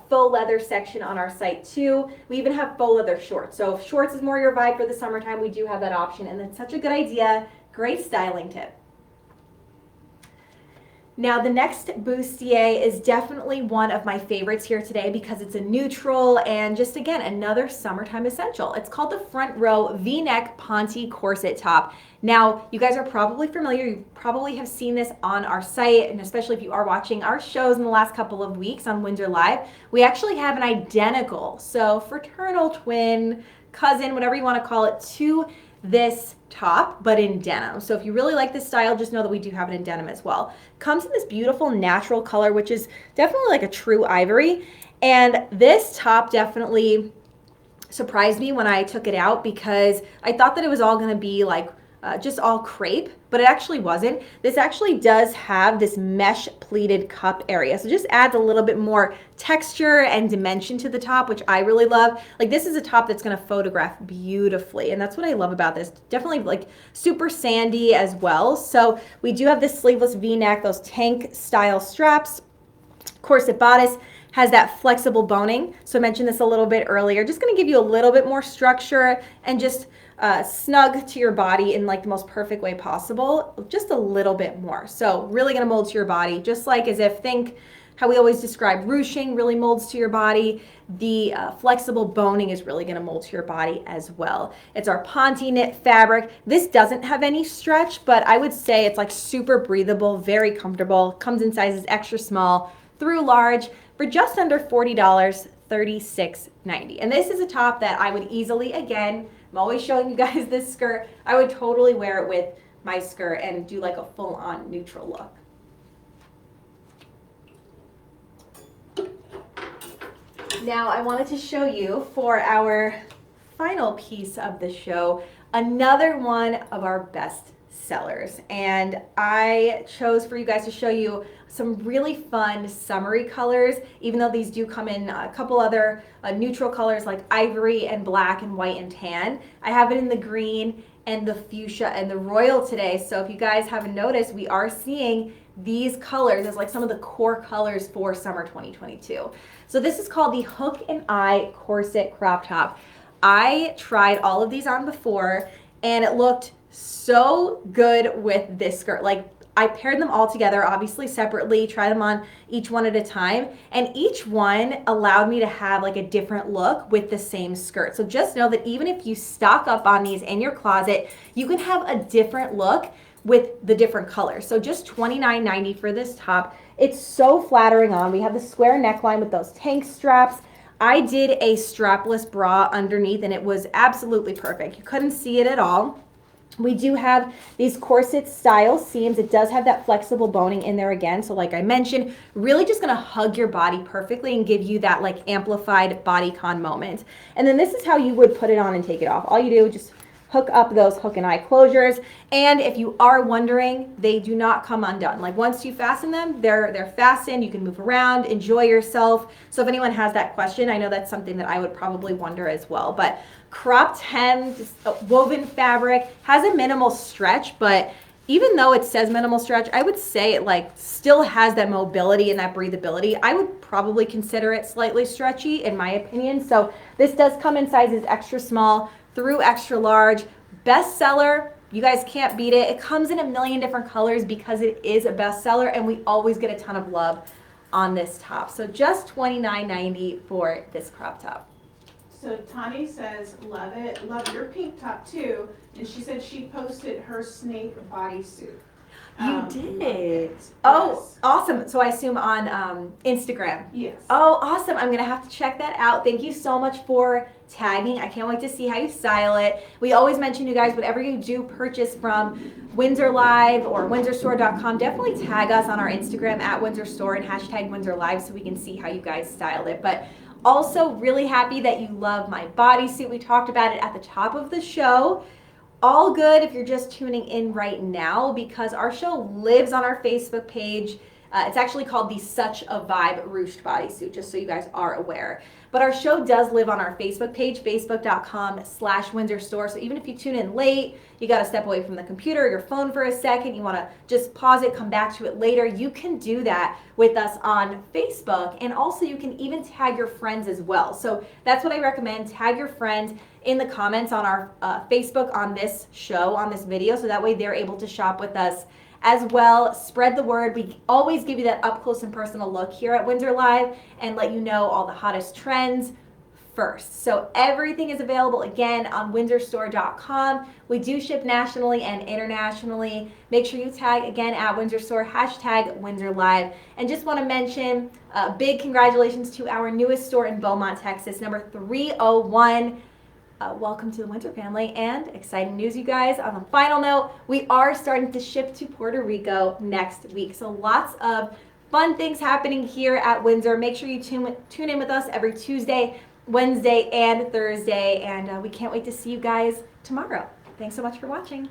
faux leather section on our site too. We even have faux leather shorts. So if shorts is more your vibe for the summertime, we do have that option, and that's such a good idea. Great styling tip. Now the next bustier is definitely one of my favorites here today because it's a neutral and just again another summertime essential. It's called the Front Row V-neck Ponte corset top. Now you guys are probably familiar, you probably have seen this on our site, and especially if you are watching our shows in the last couple of weeks on Windsor Live, we actually have an identical, so fraternal twin, cousin, whatever you want to call it, to this top, but in denim. So if you really like this style, just know that we do have it in denim as well. Comes in this beautiful natural color, which is definitely like a true ivory. And this top definitely surprised me when I took it out because I thought that it was all going to be like just all crepe, but it actually wasn't. This actually does have this mesh pleated cup area. So just adds a little bit more texture and dimension to the top, which I really love. Like this is a top that's gonna photograph beautifully. And that's what I love about this. Definitely like super sandy as well. So we do have this sleeveless V-neck, those tank style straps, corset bodice, has that flexible boning. So I mentioned this a little bit earlier. Just gonna give you a little bit more structure and just snug to your body in like the most perfect way possible, just a little bit more. So really gonna mold to your body, just like as if, think how we always describe ruching really molds to your body. The flexible boning is really gonna mold to your body as well. It's our Ponte knit fabric. This doesn't have any stretch, but I would say it's like super breathable, very comfortable. Comes in sizes extra small through large for just under $40, $36.90. And this is a top that I would easily, again, I'm always showing you guys this skirt, I would totally wear it with my skirt and do like a full-on neutral look. Now I wanted to show you for our final piece of the show, another one of our best sellers. And I chose for you guys to show you some really fun summery colors, even though these do come in a couple other neutral colors like ivory and black and white and tan. I have it in the green and the fuchsia and the royal today. So if you guys haven't noticed, we are seeing these colors as like some of the core colors for summer 2022. So this is called the Hook and Eye Corset Crop Top. I tried all of these on before and it looked so good with this skirt. Like, I paired them all together, obviously separately, try them on each one at a time, and each one allowed me to have like a different look with the same skirt. So just know that even if you stock up on these in your closet, you can have a different look with the different colors. So just $29.90 for this top. It's so flattering on. We have the square neckline with those tank straps. I did a strapless bra underneath and it was absolutely perfect. You couldn't see it at all. We do have these corset style seams. It does have that flexible boning in there again. So like I mentioned, really just gonna hug your body perfectly and give you that like amplified bodycon moment. And then this is how you would put it on and take it off. All you do is just hook up those hook and eye closures. And if you are wondering, they do not come undone. Like once you fasten them, they're fastened. You can move around, enjoy yourself. So if anyone has that question, I know that's something that I would probably wonder as well. But cropped hem, just woven fabric, has a minimal stretch, but even though it says minimal stretch, I would say it like still has that mobility and that breathability. I would probably consider it slightly stretchy in my opinion. So this does come in sizes extra small through extra large. Bestseller, you guys can't beat it. It comes in a million different colors because it is a bestseller and we always get a ton of love on this top. So just $29.90 for this crop top. So Tani says, love it, love your pink top too, and she said she posted her snake bodysuit. You did? Oh, Yes. awesome. So I assume on Instagram. Yes. Oh, awesome. I'm going to have to check that out. Thank you so much for tagging. I can't wait to see how you style it. We always mention, you guys, whatever you do purchase from Windsor Live or windsorstore.com, definitely tag us on our Instagram at Windsor Store and hashtag Windsor Live so we can see how you guys styled it. But also really happy that you love my bodysuit. We talked about it at the top of the show. All good if you're just tuning in right now because our show lives on our Facebook page. It's actually called the Such a Vibe Ruched bodysuit, just so you guys are aware. But our show does live on our Facebook page, facebook.com/Windsor Store. So even if you tune in late, you got to step away from the computer or your phone for a second, you want to just pause it, come back to it later, you can do that with us on Facebook. And also you can even tag your friends as well. So that's what I recommend. Tag your friends in the comments on our Facebook on this show, on this video, so that way they're able to shop with us as well. Spread the word. We always give you that up close and personal look here at Windsor Live and let you know all the hottest trends first. So everything is available again on windsorstore.com. We do ship nationally and internationally. Make sure you tag again at Windsor Store, hashtag Windsor Live. And just want to mention big congratulations to our newest store in Beaumont, Texas, number 301. Welcome to the Windsor family, and exciting news, you guys. On a final note, we are starting to ship to Puerto Rico next week. So lots of fun things happening here at Windsor. Make sure you tune in with us every Tuesday, Wednesday, and Thursday. And we can't wait to see you guys tomorrow. Thanks so much for watching.